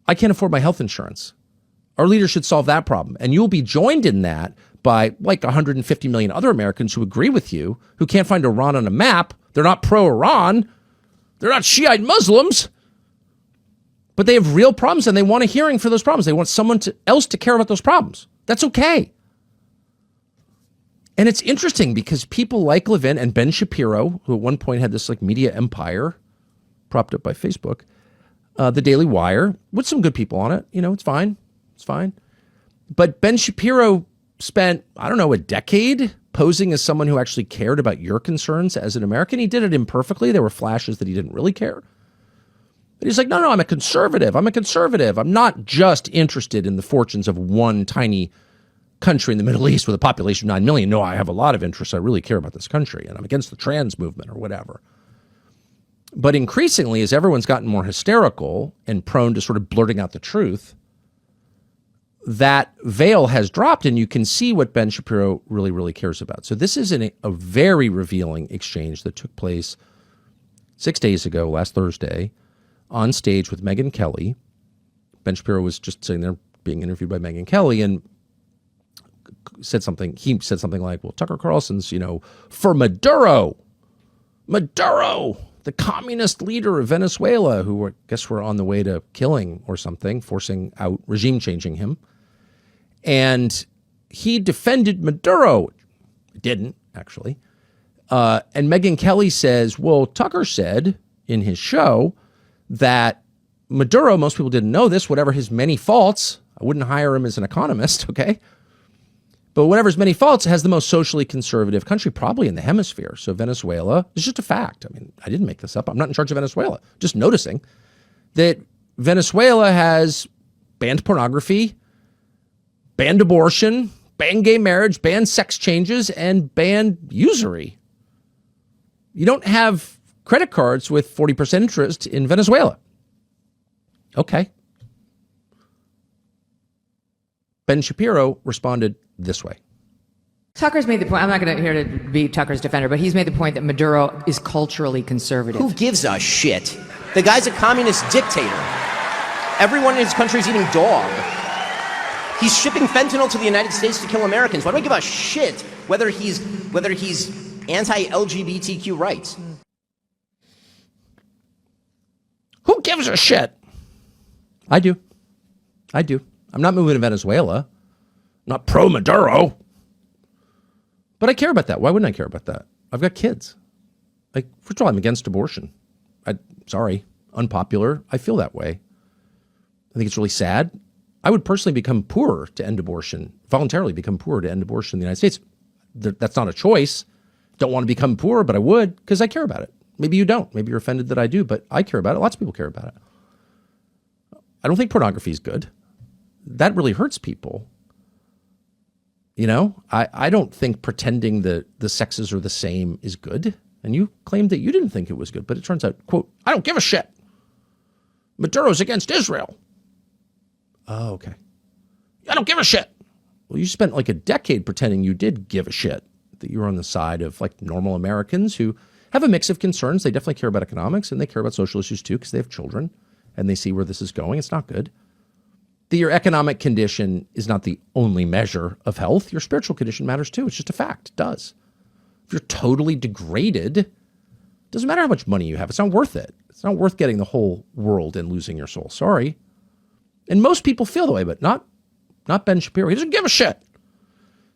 I can't afford my health insurance. Our leaders should solve that problem. And you'll be joined in that by like 150 million other Americans who agree with you, who can't find Iran on a map. They're not pro-Iran. They're not Shiite Muslims. But they have real problems and they want a hearing for those problems. They want someone else to care about those problems. That's okay. And it's interesting because people like Levin and Ben Shapiro, who at one point had this like media empire propped up by Facebook, the Daily Wire, with some good people on it. You know, it's fine. It's fine. But Ben Shapiro spent, I don't know, a decade posing as someone who actually cared about your concerns as an American. He did it imperfectly. There were flashes that he didn't really care. But he's like, no, I'm a conservative. I'm a conservative. I'm not just interested in the fortunes of one tiny country in the Middle East with a population of 9 million. No, I have a lot of interests. I really care about this country, and I'm against the trans movement or whatever. But increasingly, as everyone's gotten more hysterical and prone to sort of blurting out the truth, that veil has dropped, and you can see what Ben Shapiro really, really cares about. So this is a very revealing exchange that took place 6 days ago, last Thursday, on stage with Megyn Kelly. Ben Shapiro was just sitting there being interviewed by Megyn Kelly and he said something like, well, Tucker Carlson's, for Maduro, the communist leader of Venezuela, who I guess were on the way to killing or something, forcing out, regime changing him. And he defended Maduro. Didn't, actually. And Megyn Kelly says, well, Tucker said in his show that Maduro, most people didn't know this, whatever his many faults, I wouldn't hire him as an economist, okay? But whatever his many faults, has the most socially conservative country probably in the hemisphere. So Venezuela is just a fact. I mean, I didn't make this up. I'm not in charge of Venezuela. Just noticing that Venezuela has banned pornography, banned abortion, banned gay marriage, banned sex changes, and banned usury. You don't have credit cards with 40% interest in Venezuela. Okay. Ben Shapiro responded this way. Tucker's made the point, I'm not going to here to be Tucker's defender, but he's made the point that Maduro is culturally conservative. Who gives a shit? The guy's a communist dictator. Everyone in his country is eating dog. He's shipping fentanyl to the United States to kill Americans. Why do I give a shit whether he's anti-LGBTQ rights? Who gives a shit? I do. I'm not moving to Venezuela. I'm not pro-Maduro. But I care about that. Why wouldn't I care about that? I've got kids. Like, first of all, I'm against abortion. Sorry, unpopular. I feel that way. I think it's really sad. I would personally become poorer to end abortion, voluntarily become poorer to end abortion in the United States. That's not a choice. Don't want to become poorer, but I would because I care about it. Maybe you don't. Maybe you're offended that I do, but I care about it. Lots of people care about it. I don't think pornography is good. That really hurts people. I don't think pretending that the sexes are the same is good. And you claimed that you didn't think it was good, but it turns out, quote, I don't give a shit. Maduro's against Israel. Oh, okay. I don't give a shit. Well, you spent like a decade pretending you did give a shit, that you were on the side of like normal Americans who have a mix of concerns. They definitely care about economics and they care about social issues too because they have children and they see where this is going. It's not good. That your economic condition is not the only measure of health. Your spiritual condition matters too. It's just a fact. It does. If you're totally degraded, Doesn't matter how much money you have. It's not worth it. It's not worth getting the whole world and losing your soul. Sorry. And most people feel the way, but not Ben Shapiro. He doesn't give a shit.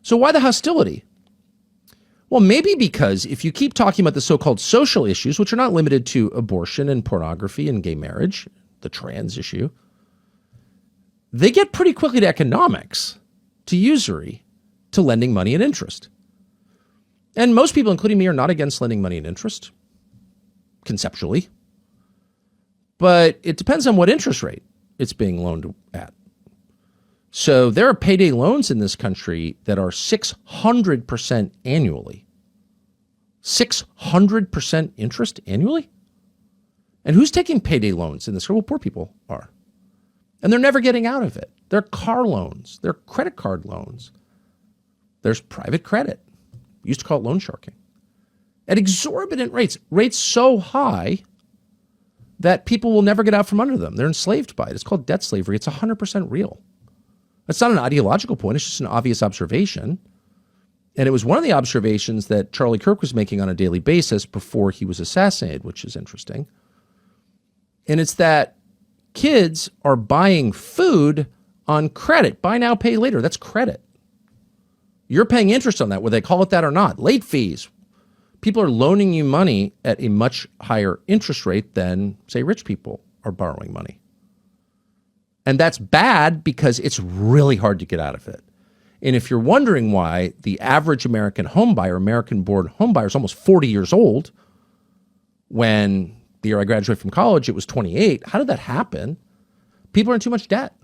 So why the hostility? Well, maybe because if you keep talking about the so-called social issues, which are not limited to abortion and pornography and gay marriage, the trans issue, they get pretty quickly to economics, to usury, to lending money and interest. And most people, including me, are not against lending money and interest, conceptually. But it depends on what interest rate it's being loaned at. So there are payday loans in this country that are 600% annually. 600% interest annually? And who's taking payday loans in this? Well, poor people are. And they're never getting out of it. They're car loans. They're credit card loans. There's private credit. We used to call it loan sharking. At exorbitant rates. Rates so high that people will never get out from under them. They're enslaved by it. It's called debt slavery. It's 100% real. That's not an ideological point. It's just an obvious observation. And it was one of the observations that Charlie Kirk was making on a daily basis before he was assassinated, which is interesting. And it's that kids are buying food on credit. Buy now, pay later. That's credit. You're paying interest on that, whether they call it that or not. Late fees. People are loaning you money at a much higher interest rate than, say, rich people are borrowing money. And that's bad because it's really hard to get out of it. And if you're wondering why the average American homebuyer, American-born homebuyer, is almost 40 years old, when the year I graduated from college, it was 28. How did that happen? People are in too much debt.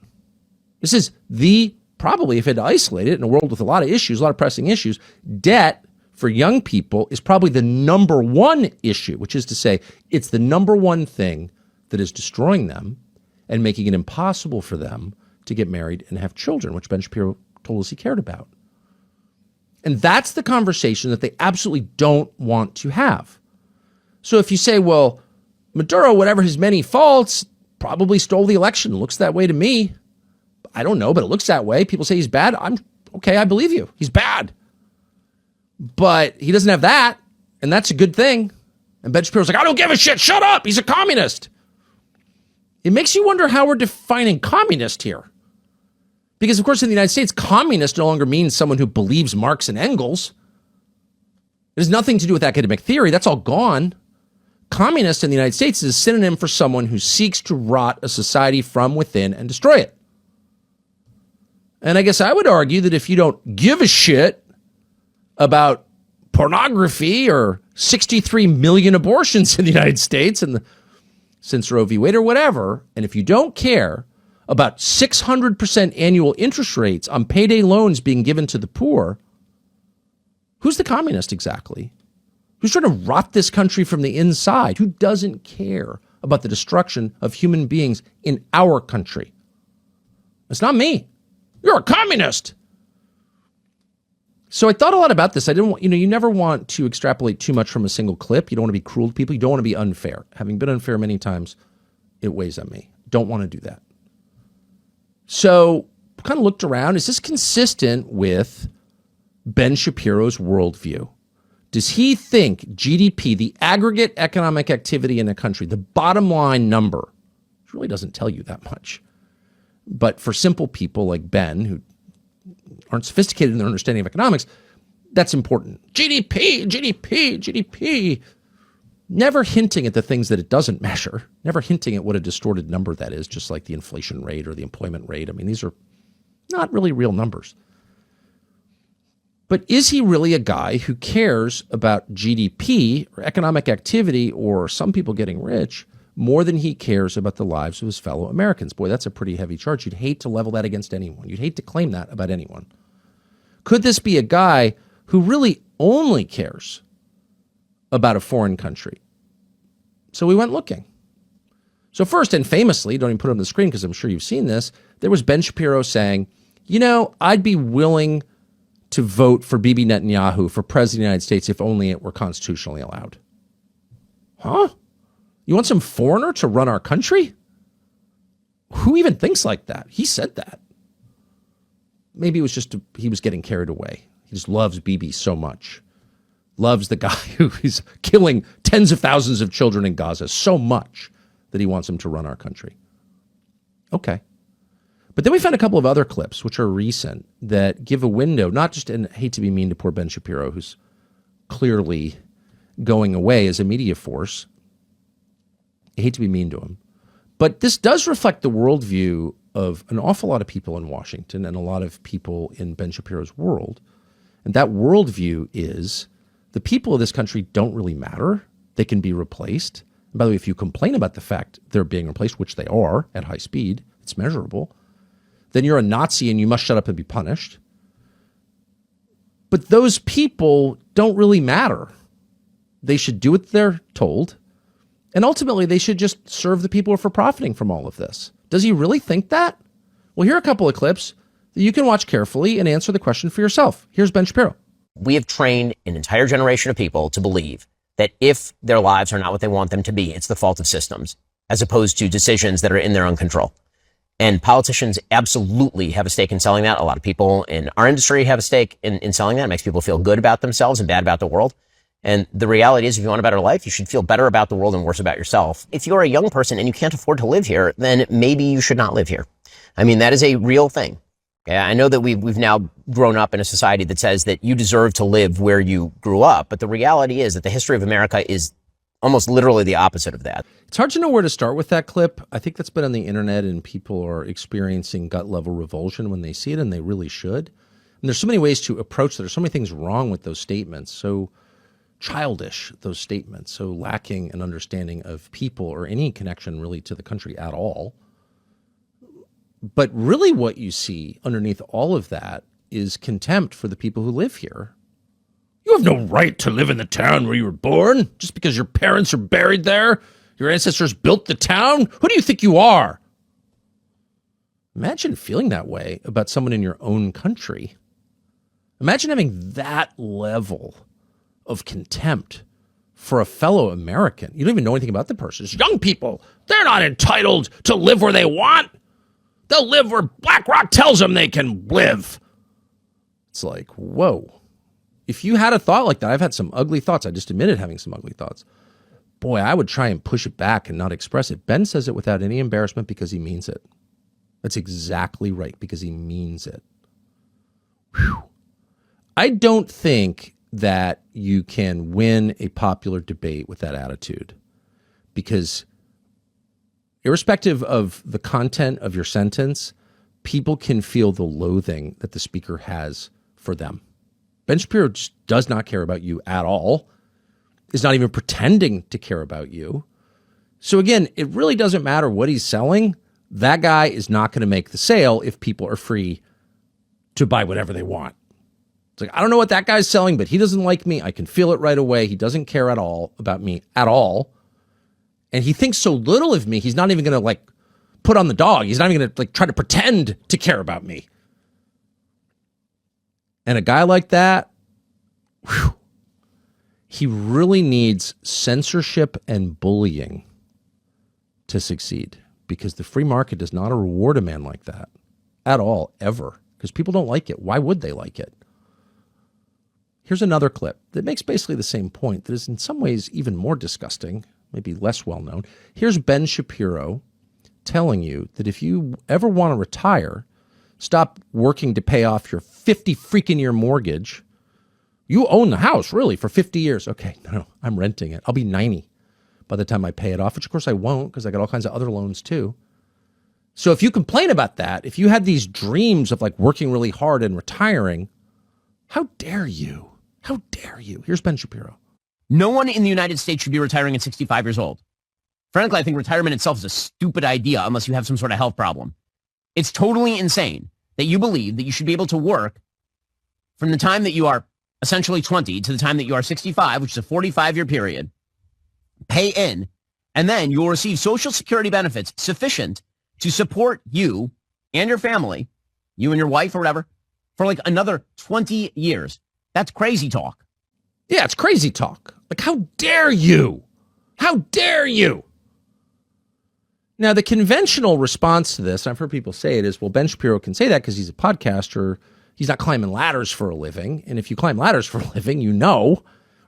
This is probably, if it isolated in a world with a lot of issues, a lot of pressing issues, debt for young people is probably the number one issue, which is to say it's the number one thing that is destroying them and making it impossible for them to get married and have children, which Ben Shapiro told us he cared about. And that's the conversation that they absolutely don't want to have. So if you say, well, Maduro, whatever his many faults, probably stole the election. It looks that way to me. I don't know, but it looks that way. People say he's bad. I'm okay. I believe you. He's bad. But he doesn't have that. And that's a good thing. And Ben Shapiro's like, I don't give a shit. Shut up. He's a communist. It makes you wonder how we're defining communist here. Because, of course, in the United States, communist no longer means someone who believes Marx and Engels. It has nothing to do with academic theory. That's all gone. Communist in the United States is a synonym for someone who seeks to rot a society from within and destroy it. And I guess I would argue that if you don't give a shit about pornography or 63 million abortions in the United States and since Roe v. Wade or whatever, and if you don't care about 600% annual interest rates on payday loans being given to the poor, who's the communist exactly? Who's trying to rot this country from the inside? Who doesn't care about the destruction of human beings in our country? It's not me. You're a communist. So I thought a lot about this. I didn't want, you never want to extrapolate too much from a single clip. You don't want to be cruel to people. You don't want to be unfair. Having been unfair many times, it weighs on me. Don't want to do that. So kind of looked around. Is this consistent with Ben Shapiro's worldview? Does he think GDP, the aggregate economic activity in a country, the bottom line number, which really doesn't tell you that much, but for simple people like Ben, who aren't sophisticated in their understanding of economics, that's important. GDP, GDP, GDP. Never hinting at the things that it doesn't measure. Never hinting at what a distorted number that is, just like the inflation rate or the employment rate. I mean, these are not really real numbers. But is he really a guy who cares about GDP or economic activity or some people getting rich more than he cares about the lives of his fellow Americans? Boy, that's a pretty heavy charge. You'd hate to level that against anyone. You'd hate to claim that about anyone. Could this be a guy who really only cares about a foreign country? So we went looking. So first, and famously, don't even put it on the screen because I'm sure you've seen this, there was Ben Shapiro saying, I'd be willing to vote for Bibi Netanyahu for president of the United States if only it were constitutionally allowed. Huh? You want some foreigner to run our country? Who even thinks like that? He said that. Maybe it was just he was getting carried away. He just loves Bibi so much loves the guy who is killing tens of thousands of children in Gaza so much that he wants him to run our country. Okay. But then we found a couple of other clips, which are recent, that give a window, not just, and I hate to be mean to poor Ben Shapiro, who's clearly going away as a media force. I hate to be mean to him. But this does reflect the worldview of an awful lot of people in Washington and a lot of people in Ben Shapiro's world. And that worldview is the people of this country don't really matter. They can be replaced. And by the way, if you complain about the fact they're being replaced, which they are at high speed, it's measurable, then you're a Nazi and you must shut up and be punished. But those people don't really matter. They should do what they're told. And ultimately, they should just serve the people who are profiting from all of this. Does he really think that? Well, here are a couple of clips that you can watch carefully and answer the question for yourself. Here's Ben Shapiro. We have trained an entire generation of people to believe that if their lives are not what they want them to be, it's the fault of systems, as opposed to decisions that are in their own control. And politicians absolutely have a stake in selling that. A lot of people in our industry have a stake in selling that. It makes people feel good about themselves and bad about the world. And the reality is, if you want a better life, you should feel better about the world and worse about yourself. If you're a young person and you can't afford to live here, then maybe you should not live here. I mean, that is a real thing. Okay? I know that we've now grown up in a society that says that you deserve to live where you grew up. But the reality is that the history of America is almost literally the opposite of that. It's hard to know where to start with that clip. I think that's been on the internet and people are experiencing gut level revulsion when they see it, and they really should. And there's so many ways to approach that. There's so many things wrong with those statements. So childish, those statements, so lacking an understanding of people or any connection really to the country at all. But really what you see underneath all of that is contempt for the people who live here. You have no right to live in the town where you were born just because your parents are buried there. Your ancestors built the town. Who do you think you are? Imagine feeling that way about someone in your own country. Imagine having that level of contempt for a fellow American. You don't even know anything about the person. It's young people. They're not entitled to live where they want. They'll live where BlackRock tells them they can live. It's like, whoa. If you had a thought like that, I've had some ugly thoughts. I just admitted having some ugly thoughts. Boy, I would try and push it back and not express it. Ben says it without any embarrassment because he means it. That's exactly right, because he means it. Whew. I don't think that you can win a popular debate with that attitude, because irrespective of the content of your sentence, people can feel the loathing that the speaker has for them. Ben Shapiro just does not care about you at all, is not even pretending to care about you. So again, it really doesn't matter what he's selling. That guy is not going to make the sale if people are free to buy whatever they want. It's like, I don't know what that guy's selling, but he doesn't like me. I can feel it right away. He doesn't care at all about me at all. And he thinks so little of me, he's not even going to put on the dog. He's not even going to try to pretend to care about me. And a guy like that, whew, he really needs censorship and bullying to succeed, because the free market does not reward a man like that at all, ever, because people don't like it. Why would they like it? Here's another clip that makes basically the same point that is in some ways even more disgusting, maybe less well known. Here's Ben Shapiro telling you that if you ever want to retire, stop working to pay off your 50 freaking year mortgage. You own the house, really, for 50 years. Okay, no, I'm renting it. I'll be 90 by the time I pay it off, which of course I won't, because I got all kinds of other loans too. So if you complain about that, if you had these dreams of working really hard and retiring, how dare you? How dare you? Here's Ben Shapiro. No one in the United States should be retiring at 65 years old. Frankly, I think retirement itself is a stupid idea unless you have some sort of health problem. It's totally insane that you believe that you should be able to work from the time that you are essentially 20 to the time that you are 65, which is a 45-year period, pay in, and then you will receive Social Security benefits sufficient to support you and your family, you and your wife or whatever, for another 20 years. That's crazy talk. Yeah, it's crazy talk. How dare you? How dare you? Now, the conventional response to this, I've heard people say it, is, well, Ben Shapiro can say that because he's a podcaster. He's not climbing ladders for a living. And if you climb ladders for a living,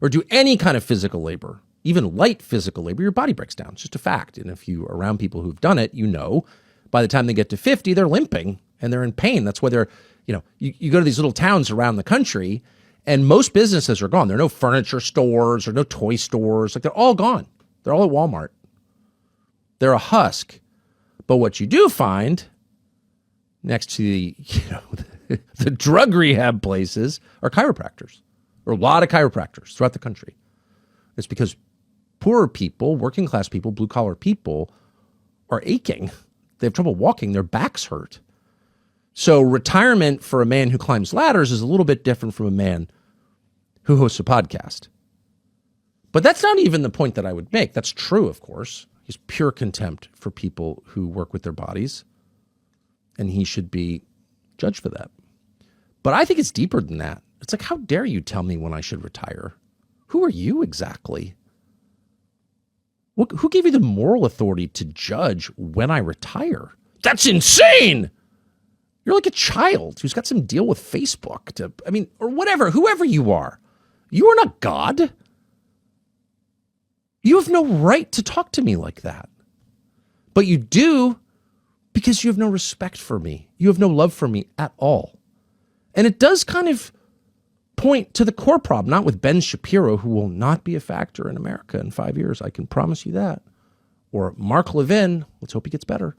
or do any kind of physical labor, even light physical labor, your body breaks down. It's just a fact. And if you are around people who've done it, you know, by the time they get to 50, they're limping and they're in pain. That's why they're, you know, you go to these little towns around the country and most businesses are gone. There are no furniture stores or no toy stores. Like, they're all gone. They're all at Walmart. They're a husk. But what you do find next to the, the drug rehab places are chiropractors, or a lot of chiropractors throughout the country. It's because poorer people, working class people, blue collar people are aching. They have trouble walking. Their backs hurt. So retirement for a man who climbs ladders is a little bit different from a man who hosts a podcast. But that's not even the point that I would make. That's true, of course. He's pure contempt for people who work with their bodies, and he should be judged for that. But I think it's deeper than that. It's like, how dare you tell me when I should retire? Who are you exactly? Who gave you the moral authority to judge when I retire? That's insane! You're like a child who's got some deal with Facebook or whatever, whoever you are. You are not God. You have no right to talk to me like that. But you do because you have no respect for me. You have no love for me at all. And it does kind of point to the core problem, not with Ben Shapiro, who will not be a factor in America in 5 years. I can promise you that. Or Mark Levin. Let's hope he gets better.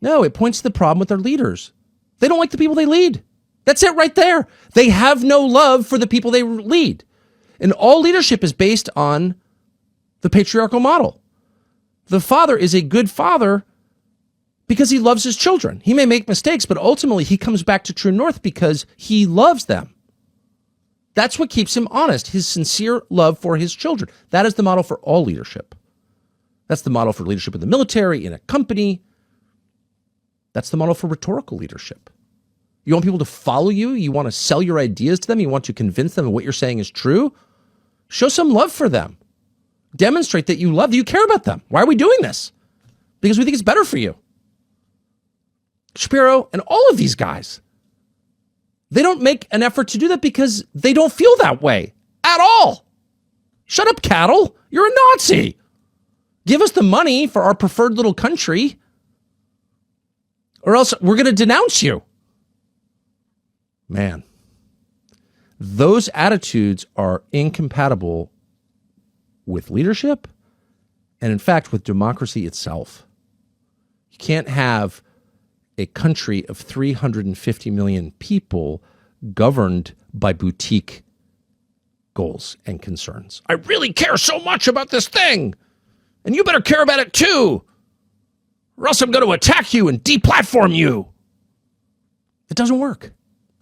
No, it points to the problem with their leaders. They don't like the people they lead. That's it right there. They have no love for the people they lead. And all leadership is based on the patriarchal model. The father is a good father because he loves his children. He may make mistakes, but ultimately he comes back to true north because he loves them. That's what keeps him honest, his sincere love for his children. That is the model for all leadership. That's the model for leadership in the military, in a company. That's the model for rhetorical leadership. You want people to follow you. You want to sell your ideas to them. You want to convince them that what you're saying is true. Show some love for them. Demonstrate that you love them. You care about them. Why are we doing this? Because we think it's better for you. Shapiro and all of these guys, they don't make an effort to do that because they don't feel that way at all. Shut up, cattle. You're a Nazi. Give us the money for our preferred little country, or else we're going to denounce you. Man, those attitudes are incompatible with leadership and, in fact, with democracy itself. You can't have a country of 350 million people governed by boutique goals and concerns. I really care so much about this thing, and you better care about it too, or else I'm going to attack you and deplatform you. It doesn't work.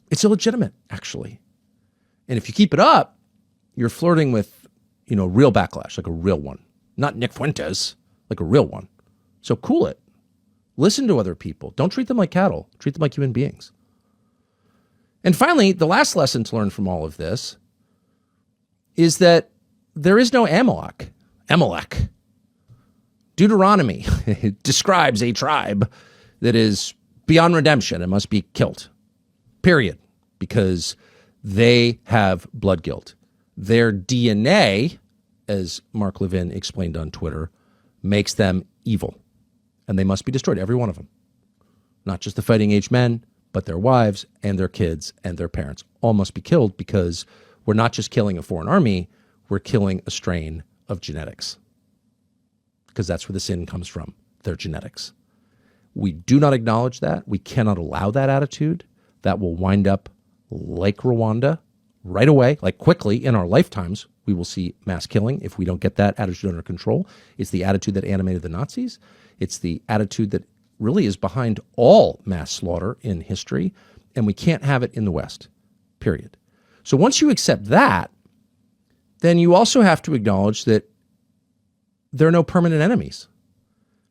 It's illegitimate, actually. And if you keep it up, you're flirting with, real backlash, like a real one. Not Nick Fuentes, like a real one. So cool it. Listen to other people. Don't treat them like cattle. Treat them like human beings. And finally, the last lesson to learn from all of this is that there is no Amalek. Deuteronomy describes a tribe that is beyond redemption and must be killed. Period. Because they have blood guilt. Their DNA, as Mark Levin explained on Twitter, makes them evil. And they must be destroyed, every one of them. Not just the fighting age men, but their wives and their kids and their parents. All must be killed because we're not just killing a foreign army, we're killing a strain of genetics. Because that's where the sin comes from, their genetics. We do not acknowledge that. We cannot allow that attitude. That will wind up like Rwanda right away, like quickly in our lifetimes. We will see mass killing if we don't get that attitude under control. It's the attitude that animated the Nazis. It's the attitude that really is behind all mass slaughter in history, and we can't have it in the West, period. So once you accept that, then you also have to acknowledge that there are no permanent enemies,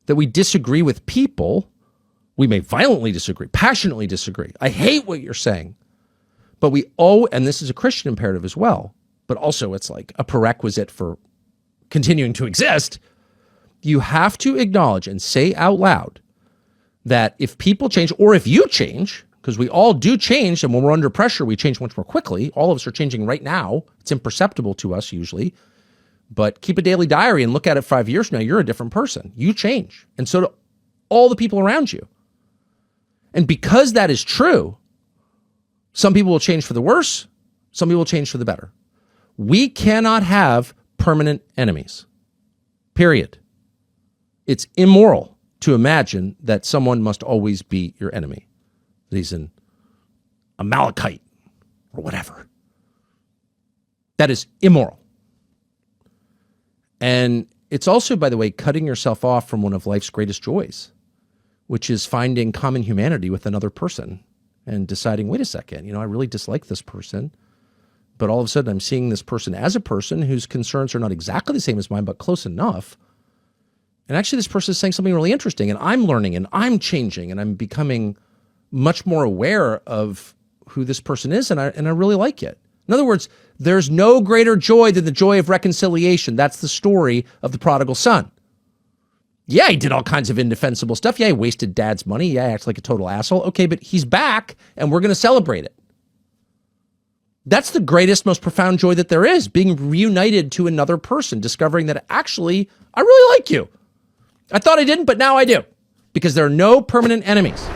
that we disagree with people. We may violently disagree, passionately disagree. I hate what you're saying. But and this is a Christian imperative as well, but also it's like a prerequisite for continuing to exist. You have to acknowledge and say out loud that if people change, or if you change, because we all do change. And when we're under pressure, we change much more quickly. All of us are changing right now. It's imperceptible to us usually. But keep a daily diary and look at it 5 years from now. You're a different person. You change. And so do all the people around you. And because that is true, some people will change for the worse. Some people will change for the better. We cannot have permanent enemies. Period. It's immoral to imagine that someone must always be your enemy. That he's an Amalekite or whatever. That is immoral. And it's also, by the way, cutting yourself off from one of life's greatest joys, which is finding common humanity with another person and deciding, wait a second, I really dislike this person, but all of a sudden I'm seeing this person as a person whose concerns are not exactly the same as mine, but close enough. And actually this person is saying something really interesting, and I'm learning and I'm changing and I'm becoming much more aware of who this person is, and I really like it. In other words, there's no greater joy than the joy of reconciliation. That's the story of the prodigal son. Yeah, he did all kinds of indefensible stuff. Yeah, he wasted dad's money. Yeah, he acts like a total asshole. Okay, but he's back, and we're going to celebrate it. That's the greatest, most profound joy that there is, being reunited to another person, discovering that actually, I really like you. I thought I didn't, but now I do, because there are no permanent enemies.